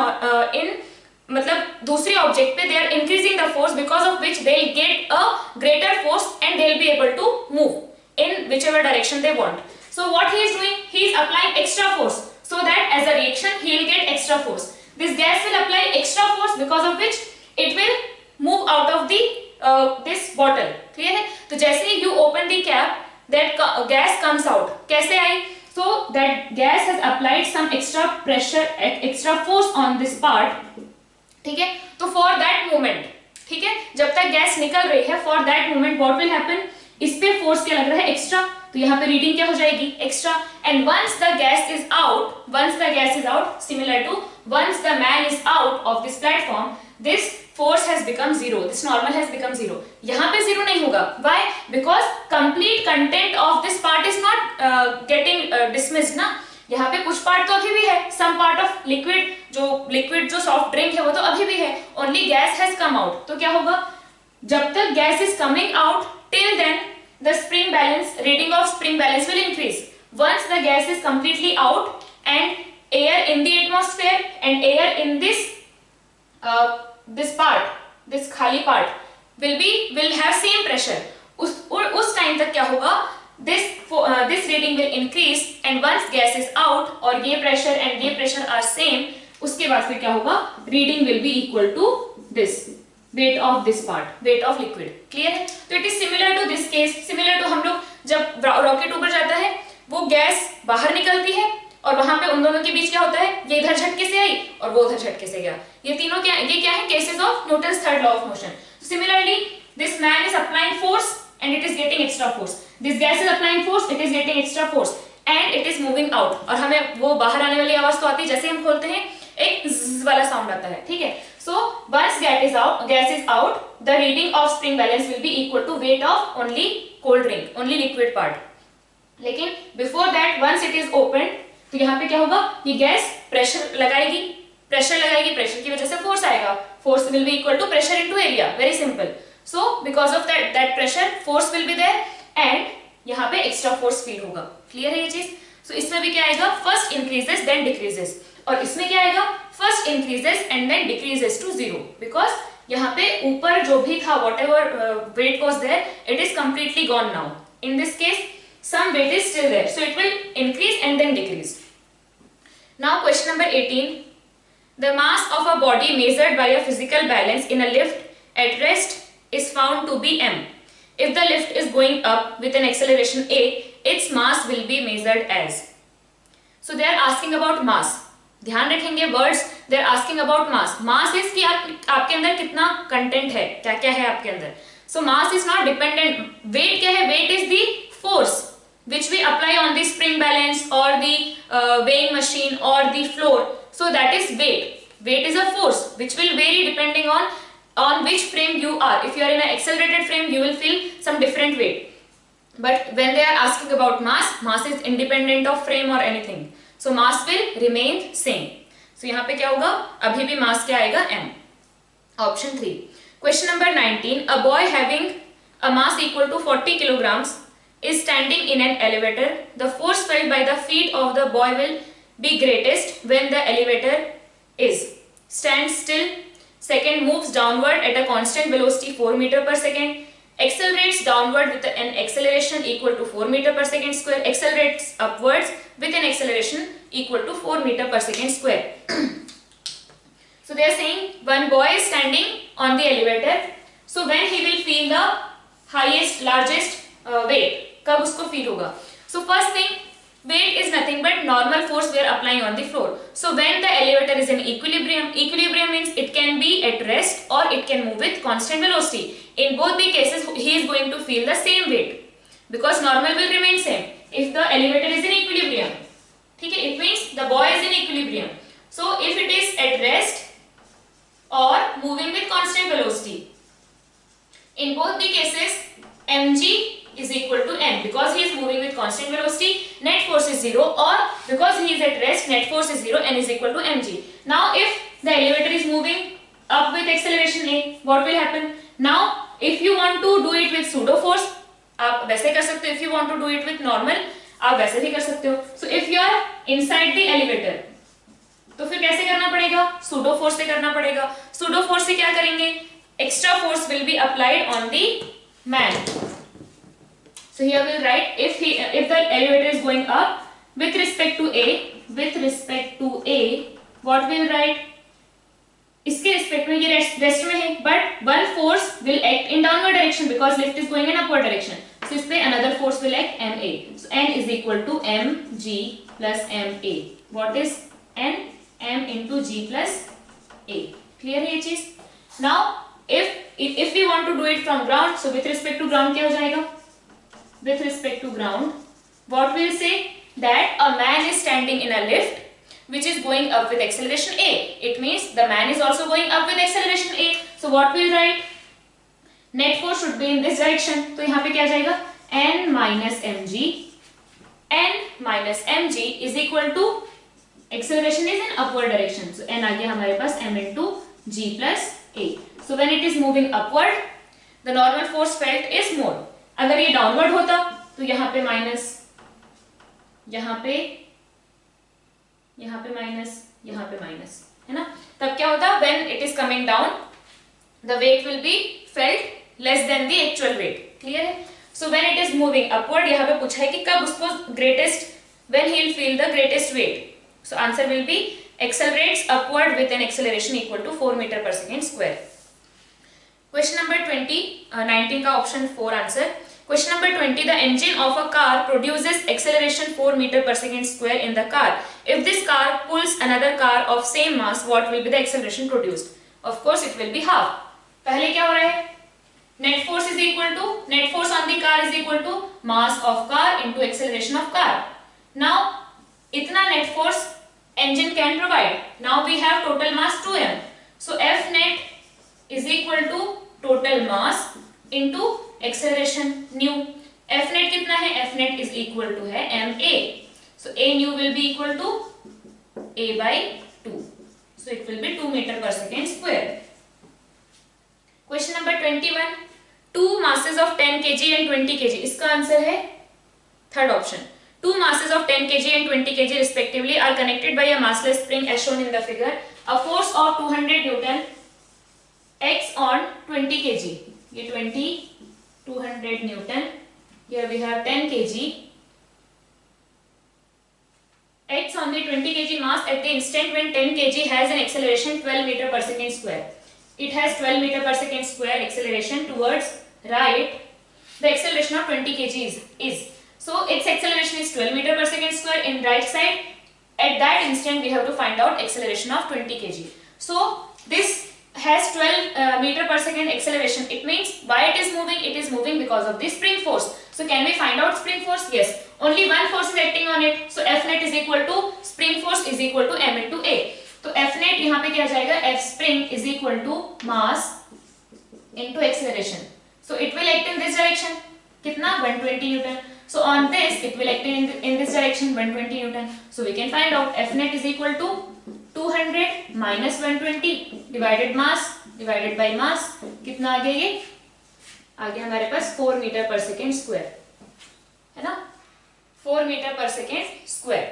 मतलब दूसरे ऑब्जेक्ट पे, they are increasing the force because of which they will get a greater force and they will be able to move in whichever direction they want. So what he is doing, he is applying extra force so that as a reaction he will get extra force. This gas will apply extra force because of which it will move out of the this bottle. Clear है? तो जैसे ही you open the cap, that gas comes out. कैसे आई? So that gas has applied some extra pressure, extra force on this part. ठीक है, तो for that moment, ठीक है, जब तक गैस निकल रही है, for that moment what will happen, इस पे फोर्स क्या लग रहा है, एक्स्ट्रा. तो यहाँ पे रीडिंग क्या हो जाएगी, extra. And once the gas is out, similar to once the man is out of this platform, this force has become zero, this normal has become zero. यहाँ पे जीरो नहीं होगा, why, because complete content of this part is not getting dismissed ना. यहाँ पे कुछ part तो अभी भी है, सम पार्ट ऑफ लिक्विड जो सॉफ्ट ड्रिंक है वो तो अभी भी है, only gas has come out. तो क्या होगा, जब तक gas is coming out, till then the spring balance, reading of spring balance will increase. Once the gas is completely out and air in the atmosphere and air in this part, this खाली part will have same pressure. उस टाइम तक क्या होगा, this reading will increase and once gas is out और ये pressure and ये pressure are same, उसके बाद फिर क्या होगा, reading will be equal to this weight of this part, weight of liquid. Clear है? तो it is similar to this case, similar to हम लोग जब रॉकेट ऊपर जाता है, वो गैस बाहर निकलती है और वहां पे उन दोनों के बीच क्या होता है, ये इधर झटके से आई और वो उधर झटके से गया. ये तीनों क्या है, cases of Newton's third law of motion. Similarly, this man is applying force and it is getting extra force. This gas is applying force, it is getting extra force and it is moving out. और हमें वो बाहर आने वाली आवाज तो आती है, जैसे हम खोलते हैं एक ज़ वाला साउंड आता है, ठीक है. So once gas is out, the reading of spring balance will be equal to weight of only cold drink, only liquid part. लेकिन before that, once it is opened, तो यहाँ पे क्या होगा, ये गैस प्रेशर लगाएगी, प्रेशर की वजह से फोर्स आएगा, force will be equal to pressure into area, very simple. So because of that pressure, force will be there and यहाँ पे extra force feel होगा. Clear है ये चीज? So इसमें भी क्या आएगा, first increases then decreases, और इसमें क्या आएगा, first increases and then decreases to zero, because यहाँ पे ऊपर जो भी था, whatever weight was there, it is completely gone now. In this case, some weight is still there, so it will increase and then decrease. Now question number 18. The mass of a body measured by a physical balance in a lift at rest is found to be m. If the lift is going up with an acceleration a, its mass will be measured as. So they are asking about mass. ध्यान रखेंगे words, they are asking about mass. Mass is कि आपके अंदर कितना content है, क्या क्या है आपके अंदर. So mass is not dependent. Weight क्या है? Weight is the force which we apply on the spring balance or the weighing machine or the floor. So that is weight. Weight is a force which will vary depending on which frame you are. If you are in an accelerated frame, you will feel some different weight. But when they are asking about mass, mass is independent of frame or anything. So mass will remain same. So यहाँ पे क्या होगा, अभी भी mass क्या आएगा, m. Option 3. Question number 19. A boy having a mass equal to 40 kilograms is standing in an elevator. The force felt by the feet of the boy will be greatest when the elevator is stands still, second moves downward at a constant velocity 4 meter per second, accelerates downward with an acceleration equal to 4 meter per second square, accelerates upwards with an acceleration equal to 4 meter per second square. So they are saying one boy is standing on the elevator, so when he will feel the largest weight, कब उसको feel होगा. So first thing, weight is nothing but normal force we are applying on the floor. So when the elevator is in equilibrium means it can be at rest or it can move with constant velocity. In both the cases he is going to feel the same weight because normal will remain same if the elevator is in equilibrium. ठीक है, it means the boy is in equilibrium. So if it is at rest or moving with constant velocity, in both the cases mg is equal to m because he is moving with constant velocity, net force is 0, or because he is at rest, net force is 0, n is equal to mg. Now if the elevator is moving up with acceleration a, what will happen? Now if you want to do it with pseudo force, आप वैसे कर सकते हो. If you want to do it with normal, आप वैसे भी कर सकते हो. So if you are inside the elevator, तो फिर कैसे करना पड़ेगा? pseudo force से करना पड़ेगा. pseudo force से क्या करेंगे? Extra force will be applied on the man. So here we'll write if the elevator is going up with respect to a, what we'll write? इसके respect में ये rest में है, but one force will act in downward direction because lift is going in upward direction. So इस पे another force will act ma. So n is equal to mg plus ma. What is n? m into g plus a. Clear है ये चीज? Now if we want to do it from ground, so with respect to ground क्या हो जाएगा? With respect to ground, what we'll say that a man is standing in a lift which is going up with acceleration a. It means the man is also going up with acceleration a. So what we'll write? Net force should be in this direction. तो यहाँ पे क्या जाएगा? n minus mg. n minus mg is equal to acceleration is in upward direction. So n आ गया हमारे पास m into g plus a. So when it is moving upward, the normal force felt is more. अगर ये downward होता तो यहाँ पे minus, यहाँ पे माइनस, यहाँ पे माइनस, है ना? तब क्या होता? When it is coming down, the weight will be felt less than the actual weight. Clear है? So when it is moving upward, यहाँ पे पूछा है कि कब उसको greatest, when he will feel the greatest weight. So answer will be accelerates upward with an acceleration equal to 4 meter per second square. Question number 19 का option 4 answer. Question number 20. The engine of a car produces acceleration 4 meter per second square in the car. If this car pulls another car of same mass, what will be the acceleration produced? Of course, it will be half. पहले क्या हो रहा है? Net force is equal to, net force on the car is equal to mass of car into acceleration of car. Now, इतना net force engine can provide. Now we have total mass 2m. So F net is equal to total mass into acceleration nu. F net कितना है? F net is equal to है ma. So a nu will be equal to a by 2. So it will be 2 meter per second square. Question number 21. Two masses of 10 kg and 20 kg. इसका answer है third option. Two masses of 10 kg and 20 kg respectively are connected by a massless spring as shown in the figure. A force of 200 Newton X on 20 kg. ये 200 Newton. Here we have 10 kg. X on the 20 kg mass at the instant when 10 kg has an acceleration 12 meter per second square. It has 12 meter per second square acceleration towards right. The acceleration of 20 kg is. So its acceleration is 12 meter per second square in right side. At that instant we have to find out acceleration of 20 kg. So this has 12 meter per second acceleration. It means why it is moving? It is moving because of the spring force. So can we find out spring force? Yes. Only one force is acting on it. So F net is equal to spring force is equal to m into a. तो F net यहाँ पे क्या जाएगा? F spring is equal to mass into acceleration. So it will act in this direction. कितना? 120 Newton. So on this it will act in this direction 120 Newton. So we can find out F net is equal to 200 minus 120 divided mass divided by mass. कितना आ गया ये? आ गया हमारे पास 4 metre per second square, है ना? 4 metre per second square.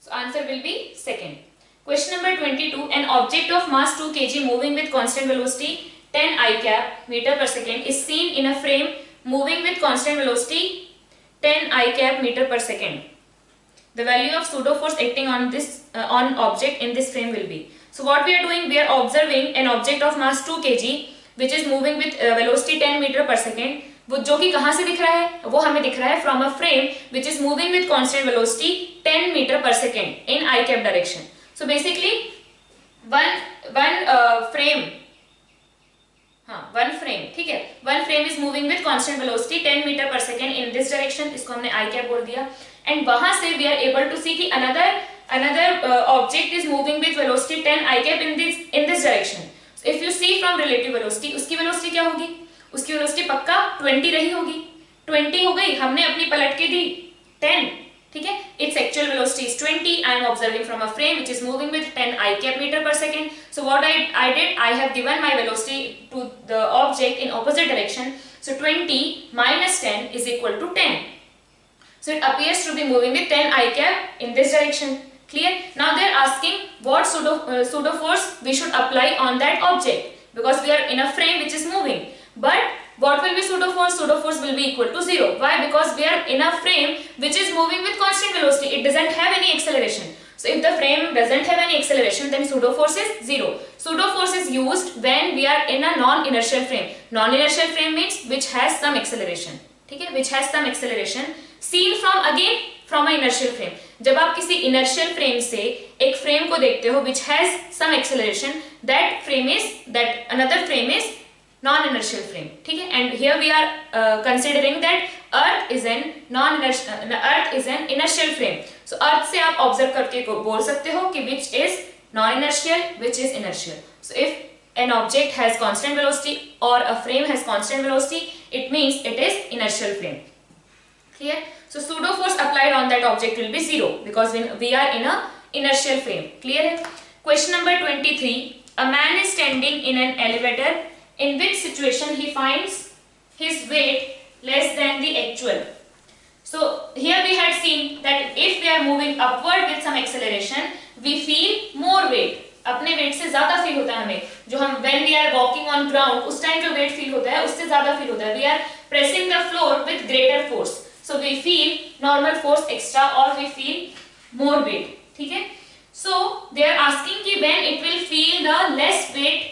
So answer will be second. Question number 22. An object of mass 2 kg moving with constant velocity 10 I cap meter per second is seen in a frame moving with constant velocity 10 I cap meter per second. The value of pseudo force acting on this on object in this frame will be. So what we are doing? We are observing an object of mass 2 kg which is moving with velocity 10 meter per second. वो जो कि कहां से दिख रहा है, वो हमें दिख रहा है from a frame which is moving with constant velocity 10 metre per second in I cap direction. So basically one frame, ठीक है, one frame is moving with constant velocity 10 metre per second in this direction, इसको हमने I cap बोल दिया. And वहां से we are able to see कि another object is moving with velocity 10 I cap in this direction. So if you see from relative velocity, उसकी velocity क्या होगी, उसकी velocity पक्का 20 रही होगी, 20 हो गई, हमने अपनी पलट के दी 10, ठीक है. Its actual velocity is 20. I am observing from a frame which is moving with 10 I cap meter per second. So what I did, I have given my velocity to the object in opposite direction. So 20 minus 10 is equal to 10. So it appears to be moving with 10 I cap in this direction. Clear? Now they are asking what pseudo force we should apply on that object, because we are in a frame which is moving. But what will be pseudo force? Pseudo force will be equal to 0. Why? Because we are in a frame which is moving with constant velocity. It doesn't have any acceleration. So if the frame doesn't have any acceleration, then pseudo force is 0. Pseudo force is used when we are in a non-inertial frame. Non-inertial frame means which has some acceleration. ठीक है, which has some acceleration seen from a inertial frame. जब आप किसी inertial frame से एक frame को देखते हो which has some acceleration, that another frame is non-inertial frame. ठीक है, and here we are considering that Earth is an inertial frame. So Earth से आप observe करके बोल सकते हो कि which is non-inertial, which is inertial. So if an object has constant velocity or a frame has constant velocity, it means it is inertial frame. Clear? So pseudo force applied on that object will be 0 because we are in a inertial frame. Clear? Question number 23. A man is standing in an elevator. In which situation he finds his weight less than the actual? So here we had seen that if we are moving upward with some acceleration, we feel more weight. अपने wait से ज्यादा feel होता है हमें, जो हम when we are walking on ground उस time जो वेट फील होता है उससे ज्यादा फील होता है. We are pressing the floor with greater force, so we feel normal force extra or we feel more weight. ठीक है, so they are asking कि when it will feel the less weight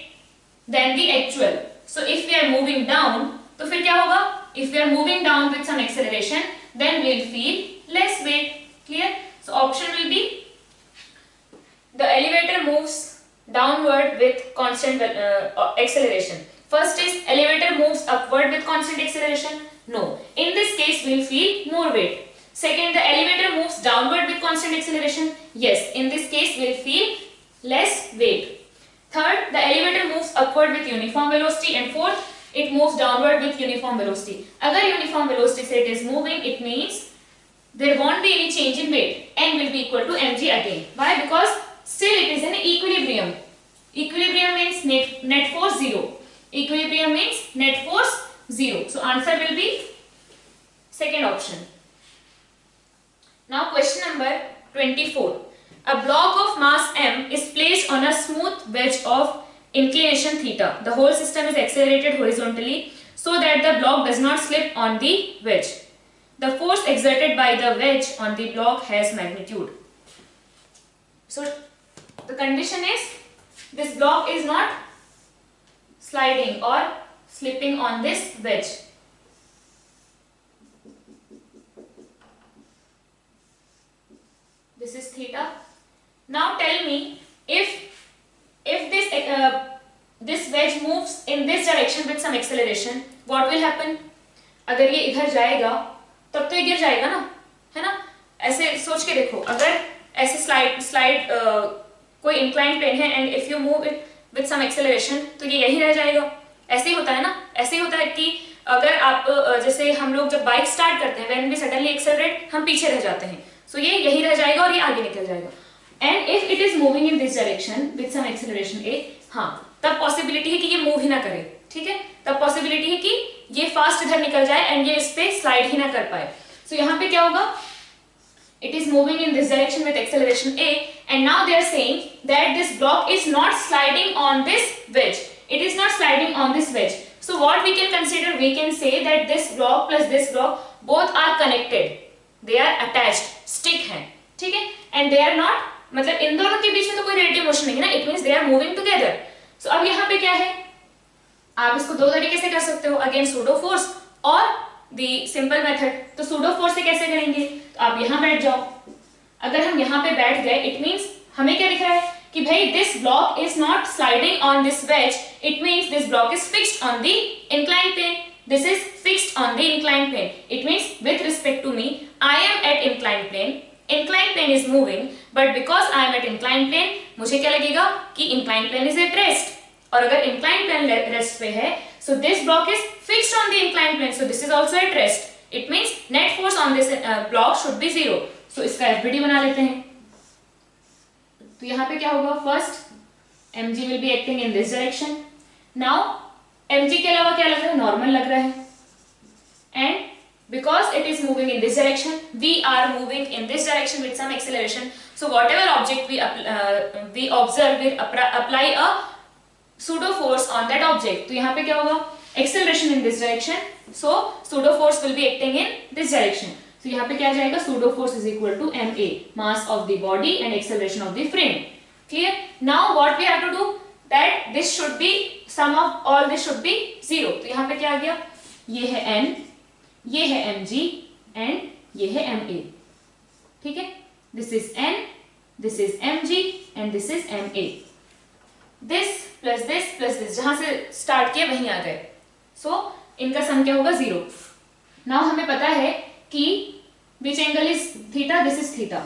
than the actual. So if we are moving down, तो फिर क्या होगा? If we are moving down with some acceleration, then we will feel less weight. Clear? So option will be the elevator moves downward with constant acceleration. First is elevator moves upward with constant acceleration. No. In this case, we will feel more weight. Second, the elevator moves downward with constant acceleration. Yes. In this case, we will feel less weight. Third, the elevator moves upward with uniform velocity. And fourth, it moves downward with uniform velocity. अगर uniform velocity से it is moving, it means there won't be any change in weight. N will be equal to mg again. Why? Because still it is an equilibrium. Equilibrium means net force 0. Equilibrium means net force 0. So answer will be second option. Now question number 24. A block of mass m is placed on a smooth wedge of inclination theta. The whole system is accelerated horizontally so that the block does not slip on the wedge. The force exerted by the wedge on the block has magnitude. So the condition is this block is not sliding or slipping on this wedge. This is theta. Now tell me if this wedge moves in this direction with some acceleration, what will happen? अगर ये इधर जाएगा तब तो ये गिर जाएगा ना, है ना? ऐसे सोच के देखो, अगर ऐसे स्लाइड कोई इंक्लाइन प्लेन है and if you move it with some acceleration तो ये यही रह जाएगा. ऐसे ही होता है ना, ऐसे ही होता है कि अगर आप जैसे हम लोग जब बाइक स्टार्ट करते हैं, व्हेन वी सडनली एक्सेलरेट, हम पीछे रह जाते हैं, सो ये यही रह जाएगा और ये आगे निकल जाएगा. And if it is moving in this direction with some acceleration A, हाँ, तब पॉसिबिलिटी है कि ये मूव ही ना करे. ठीक है, तब पॉसिबिलिटी है कि ये फास्ट इधर निकल जाए एंड ये इस पे स्लाइड ही ना कर पाए. सो यहाँ पे क्या होगा? It is moving in this direction with acceleration a, and now they are saying that this block is not sliding on this wedge. It is not sliding on this wedge. So what we can consider? We can say that this block plus this block both are connected. They are attached, stick हैं, ठीक है? And they are not, मतलब इन दोनों के बीच में तो कोई relative motion नहीं है ना. It means they are moving together. So अब यहाँ पे क्या है? आप इसको दो तरीके से कर सकते हो. Again pseudo force और द सिंपल मेथड। तो सूडो फोर्स से कैसे करेंगे, तो आप यहाँ बैठ जाओ। अगर हम यहाँ पे बैठ गए, इट मीन्स हमें क्या दिख रहा है कि भाई this block is not sliding on this wedge, it means this block is fixed on the inclined plane. This is fixed on the inclined plane. It means with respect to me, I am at inclined plane. Inclined plane is moving, but because I am at inclined plane, मुझे क्या लगेगा कि inclined plane is at rest. और अगर inclined plane rest पे है, so this block is fixed on the inclined plane. So this is also at rest. It means net force on this block should be 0. So इसका FBD बना लेते हैं। तो यहाँ पे क्या होगा, first mg will be acting in this direction. Now mg के अलावा क्या लग रहा है, नॉर्मल लग रहा है, and because it is moving in this direction, we are moving in this direction with some acceleration, so whatever object we observe will apply a pseudo force on that object. तो यहाँ पे क्या होगा, acceleration in this direction, so pseudo force will be acting in this direction. तो यहाँ पे क्या आ जाएगा, pseudo force is equal to ma, mass of the body and acceleration of the frame. Clear? Now what we have to do, that this should be sum of all this should be 0। तो यहाँ पे क्या आ गया, ये है n, ये है mg एंड ये है ma। ठीक है, this is n, this is mg and this is ma। this plus this जहां से स्टार्ट किया वहीं आ गए, so इनका सम क्या होगा, 0। नाउ हमें पता है कि which angle is theta, this is theta,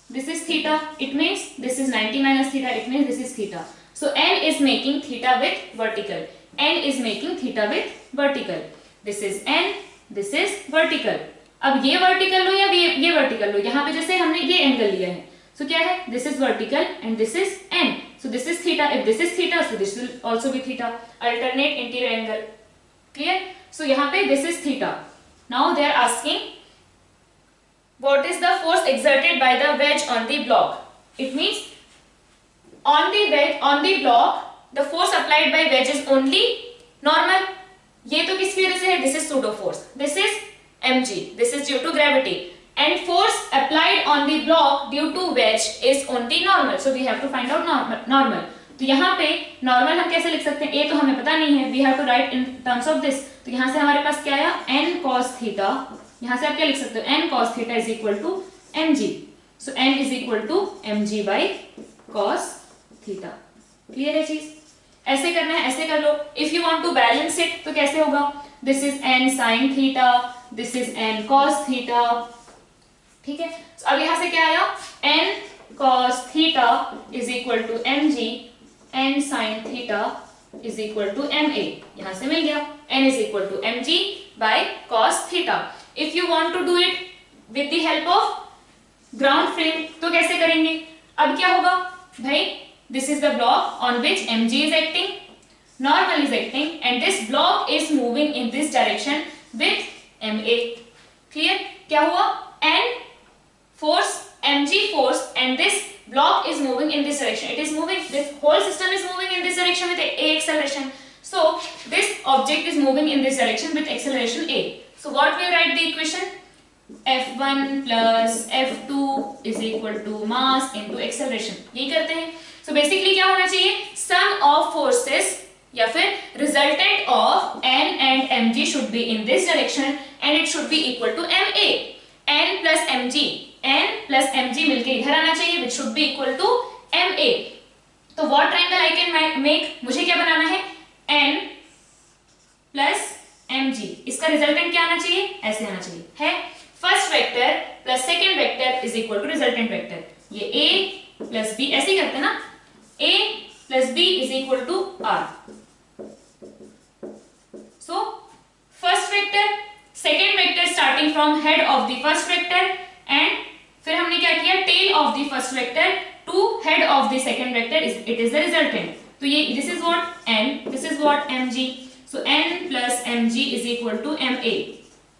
this is theta, it means this is 90 minus theta, it means this is theta। So n is making theta with vertical. n is making theta with vertical. This is n, this is vertical. अब ये vertical लो या ये vertical लो, यहाँ पे जैसे हमने ये angle लिया है, so क्या है, this is vertical and this is n. So this is theta. If this is theta, so this will also be theta. Alternate interior angle. Clear? So यहाँ पे this is theta. Now they are asking what is the force exerted by the wedge on the block. It means on the wedge, on the block, the force applied by wedge is only normal. ये तो किसकी वजह से है, this is pseudo force, this is mg, this is due to gravity, and force applied on the block due to wedge is only normal. So we have to find out normal. तो यहाँ पे normal हम कैसे लिख सकते हैं, a तो हमें पता नहीं है, we have to write in terms of this। तो यहाँ से हमारे पास क्या आया, n cos theta, यहाँ से आप क्या लिख सकते हो, n cos theta is equal to mg, so n is equal to mg by cos theta. Clear है चीज? ऐसे करना है, ऐसे कर लो। If you want to balance it तो कैसे होगा, this is n sin theta, this is n cos theta. ठीक है, so, अब यहां से क्या आया, n cos theta is equal to mg, n sin theta is equal to ma। यहां से मिल गया, n is equal to mg by cos theta. If you want to do it with the help of ground frame तो कैसे करेंगे, अब क्या होगा भाई, this is the block on which mg is acting, normal is acting, and this block is moving in this direction with ma। clear? क्या हुआ, n force, mg force, and this block is moving in this direction, it is moving, this whole system is moving in this direction with a acceleration, so this object is moving in this direction with acceleration a। so what we write the equation, f1 plus f2 is equal to mass into acceleration। यही करते हैं। so basically क्या होना चाहिए, sum of forces या फिर resultant of n and mg should be in this direction and it should be equal to ma। n plus mg मिलके इधर आना चाहिए, which should be equal to ma। तो what triangle I can make, मुझे क्या बनाना है, n plus mg, इसका resultant क्या आना चाहिए, ऐसे आना चाहिए, है first vector plus second vector is equal to resultant vector. ये a प्लस b ऐसे ही करते हैं ना, a plus b is equal to r। So first vector, second vector starting from head of the first vector, and फिर हमने क्या किया, tail of the first vector to head of the second vector, it is the resultant. तो ये this is what n, this is what mg, so n plus mg is equal to ma।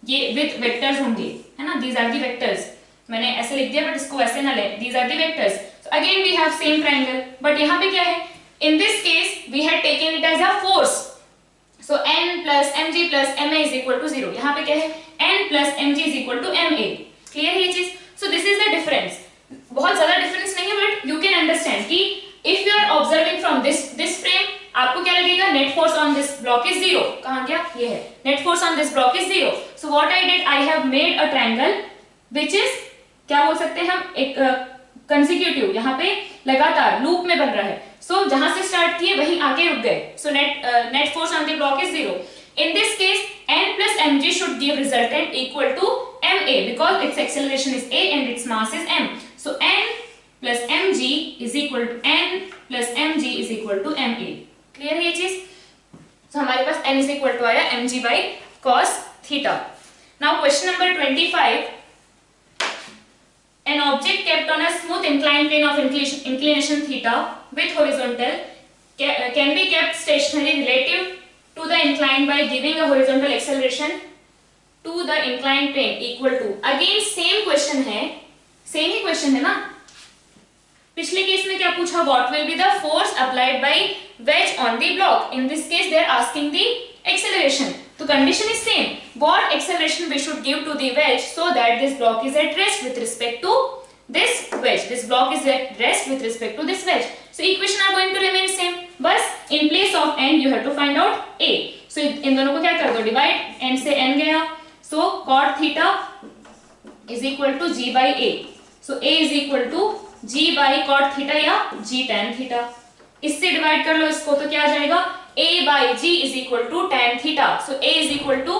ये with vectors होंगे, है ना, these are the vectors, मैंने ऐसे लिख दिया बट इसको ऐसे ना ले, these are the vectors. So again we have same triangle, but यहाँ पे क्या है, in this case we had taken it as a force, so n plus mg plus ma is equal to 0। यहाँ पे क्या है, n plus mg is equal to ma। Clear है ये चीज? So this is the difference, बहुत ज्यादा difference नहीं है, बट यू कैन अंडरस्टैंड कि if you are observing from this frame, आपको क्या लगेगा, net force on this block is 0। कहाँ गया, ये है net force on this block is 0. So what I did, I have made a triangle which is, क्या बोल सकते हैं हम, एक कंसेक्यूटिव, यहाँ पे लगातार लूप में बन रहा है. So जहां से स्टार्ट किए वहीं आके रुक गए. So net force on the block is 0. In this case, n plus mg should give resultant equal to ma because its acceleration is a and its mass is m. So n plus mg is equal to n plus mg is equal to ma. Clear है ये चीज? So हमारे पास n is equal to आया mg by cos theta. Now question number 25. An object kept on a smooth inclined plane of inclination theta with horizontal can be kept stationary relative to the inclined by giving a horizontal acceleration to the inclined plane equal to. Again same question है, same ही question है ना. पिछले case में क्या पूछा, what will be the force applied by wedge on the block. In this case they are asking the acceleration. तो condition is same. What acceleration we should give to the wedge so that this block is at rest with respect to this wedge. This block is at rest with respect to this wedge. So equation are going to remain same. बस in place of n you have to find out a. So इन दोनों को क्या कर दो, divide, n से n गया. So cot theta is equal to g by a. So a is equal to g by cot theta या g tan theta. इससे divide कर लो इसको तो क्या आ जाएगा, a by g is equal to tan theta. So a is equal to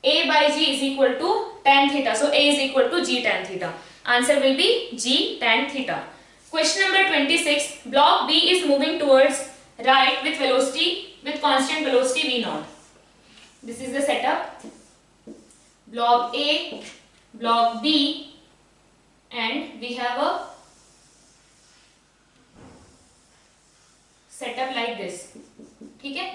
a by g is equal to tan theta. So a is equal to g tan theta. Answer will be g tan theta. Question number 26. Block B is moving towards right with velocity with constant velocity v naught. This is the setup. Block A, block B, and we have a setup like this. ठीक है?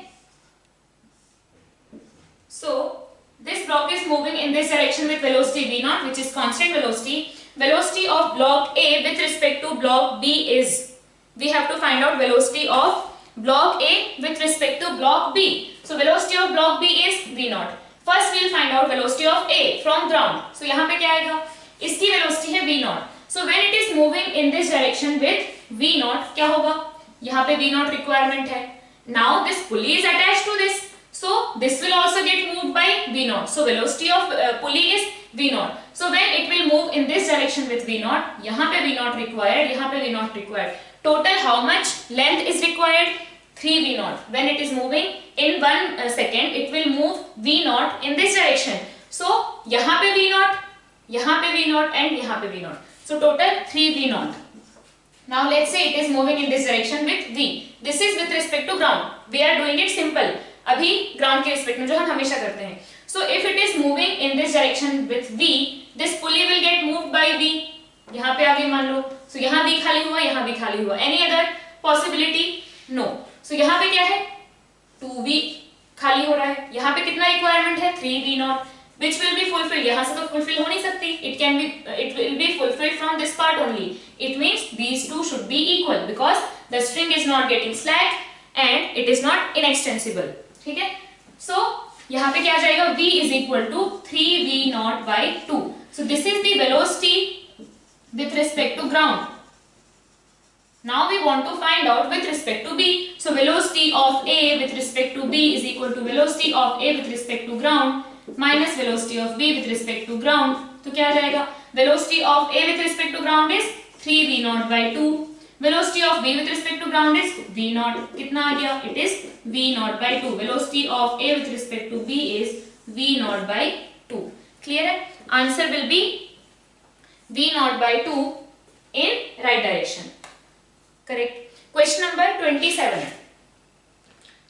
So this block is moving in this direction with velocity v naught, which is constant velocity. Velocity of block A with respect to block B is, we have to find out velocity of block A with respect to block B. So velocity of block B is v naught. First we will find out velocity of A from ground. So यहाँ पे क्या आएगा, इसकी velocity है v naught. So when it is moving in this direction with v naught, क्या होगा, यहाँ पे v naught requirement है. Now this pulley is attached to this. So this will also get moved by v naught. So velocity of pulley is v naught. So when it will move in this direction with v naught, यहाँ पे v naught required, यहाँ पे v naught required. Total how much length is required? 3 v naught. When it is moving in 1 second, it will move v naught in this direction. So यहाँ पे v naught, यहाँ पे v naught and यहाँ पे v naught. So total 3 v naught. Now let's say it is moving in this direction with v. This is with respect to ground. We are doing it simple. अभी ground के respect में जो हम हमेशा करते हैं. So if it is moving in this direction with v, this pulley will get moved by v. यहाँ पे आगे मान लो. So यहाँ v खाली हुआ, यहाँ v खाली हुआ. Any other possibility? No. So यहाँ पे क्या है? 2v खाली हो रहा है. यहाँ पे कितना requirement है? 3v naught. Which will be fulfilled? यहाँ से तो fulfill हो नहीं सकती. It will be fulfilled from this part only. It means these two should be equal because the string is not getting slack and it is not inextensible. ठीक है? So यहाँ पे क्या आ जाएगा, v is equal to 3v naught by 2. So this is the velocity with respect to ground. Now we want to find out with respect to b. So velocity of a with respect to b is equal to velocity of a with respect to ground minus velocity of b with respect to ground. तो क्या आ जाएगा, velocity of a with respect to ground is 3v naught by 2. Velocity of b with respect to ground is v naught. कितना आ गया? It is v naught by 2. Velocity of a with respect to b is v naught by 2. Clear है? Answer will be v naught by 2 in right direction. Correct. Question number 27.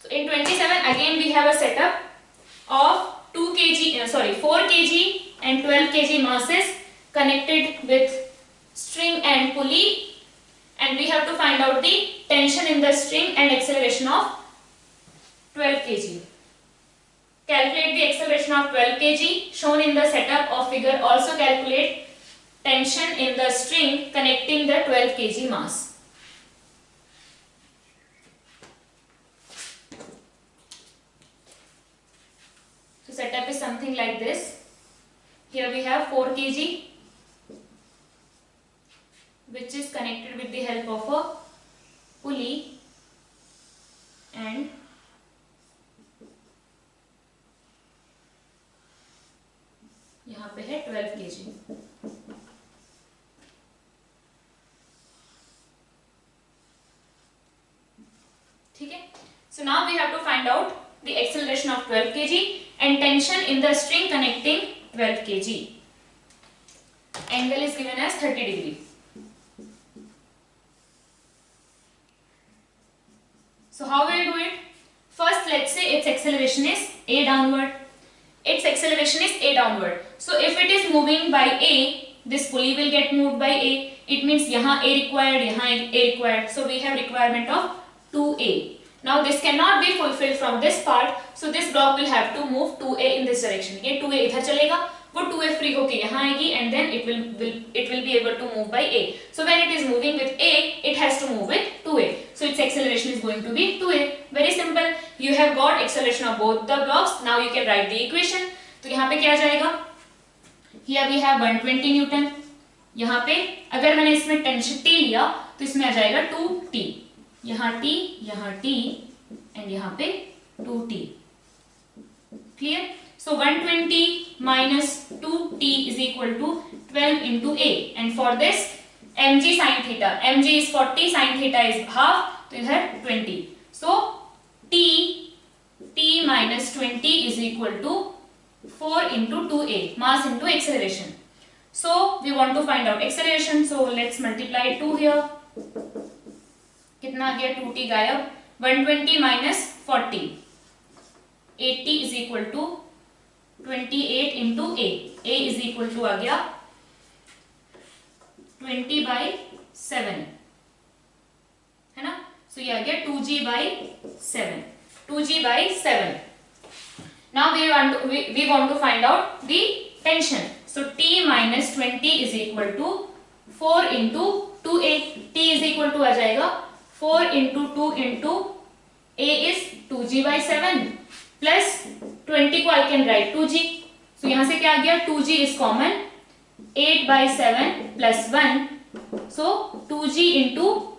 So in 27 again we have a setup of 4 kg and 12 kg masses connected with string and pulley. And we have to find out the tension in the string and acceleration of 12 kg. Calculate the acceleration of 12 kg shown in the setup of figure. Also calculate tension in the string connecting the 12 kg mass. So setup is something like this. Here we have 4 kg. Which is connected with the help of a pulley and ठीक है. So now we have to find out the acceleration of 12 kg and tension in the string connecting 12 kg. Angle is given as 30 degree. So how will we do it? First, let's say its acceleration is a downward. Its acceleration is a downward. So if it is moving by a, this pulley will get moved by a. It means यहाँ a required, यहाँ a required. So we have requirement of 2a. Now this cannot be fulfilled from this part. So this block will have to move 2a in this direction. ये 2a इधर चलेगा, वो 2a free होके यहाँ आएगी and then it will be able to move by a. So when it is moving with a, it has to move with 2a. So its acceleration is going to be 2a. Very simple. You have got acceleration of both the blocks. Now you can write the equation. तो यहाँ पे क्या जाएगा? Here we have 120 Newton. यहाँ पे अगर मैंने इसमें टेंशन T लिया तो इसमें आ जाएगा 2T. यहाँ T एंड यहाँ पे 2T. Clear? So 120 minus 2T is equal to 12 into A. And for this mg sin theta, mg is 40, sin theta is half, तो इधर 20. So T minus 20 is equal to 4 into 2A, mass into acceleration. So we want to find out acceleration. So let's multiply 2 here. कितना आ गया? 2T गायब. 120 minus 40, 80 is equal to 28 into A. A is equal to आ गया 20 by 7, है ना? So ये आ गया 2G by 7. 2G by 7. Now we want to find out the tension. So T minus 20 is equal to 4 into 2A. T is equal to आ जाएगा 4 into 2 into A is 2G by 7 plus 20 को I can write 2G. So यहाँ से क्या आ गया? 2G is common. 8 by 7 plus 1. So 2G into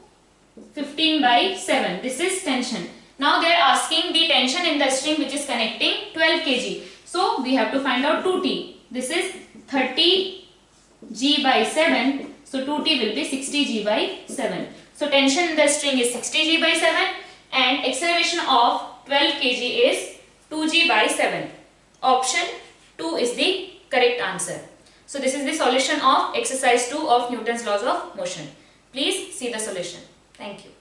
15 by 7. This is tension. Now they are asking the tension in the string which is connecting 12 kg. So we have to find out 2T. This is 30G by 7. So 2T will be 60G by 7. So tension in the string is 60G by 7 and acceleration of 12 kg is 2G by 7. Option 2 is the correct answer. So this is the solution of exercise 2 of Newton's laws of motion. Please see the solution. Thank you.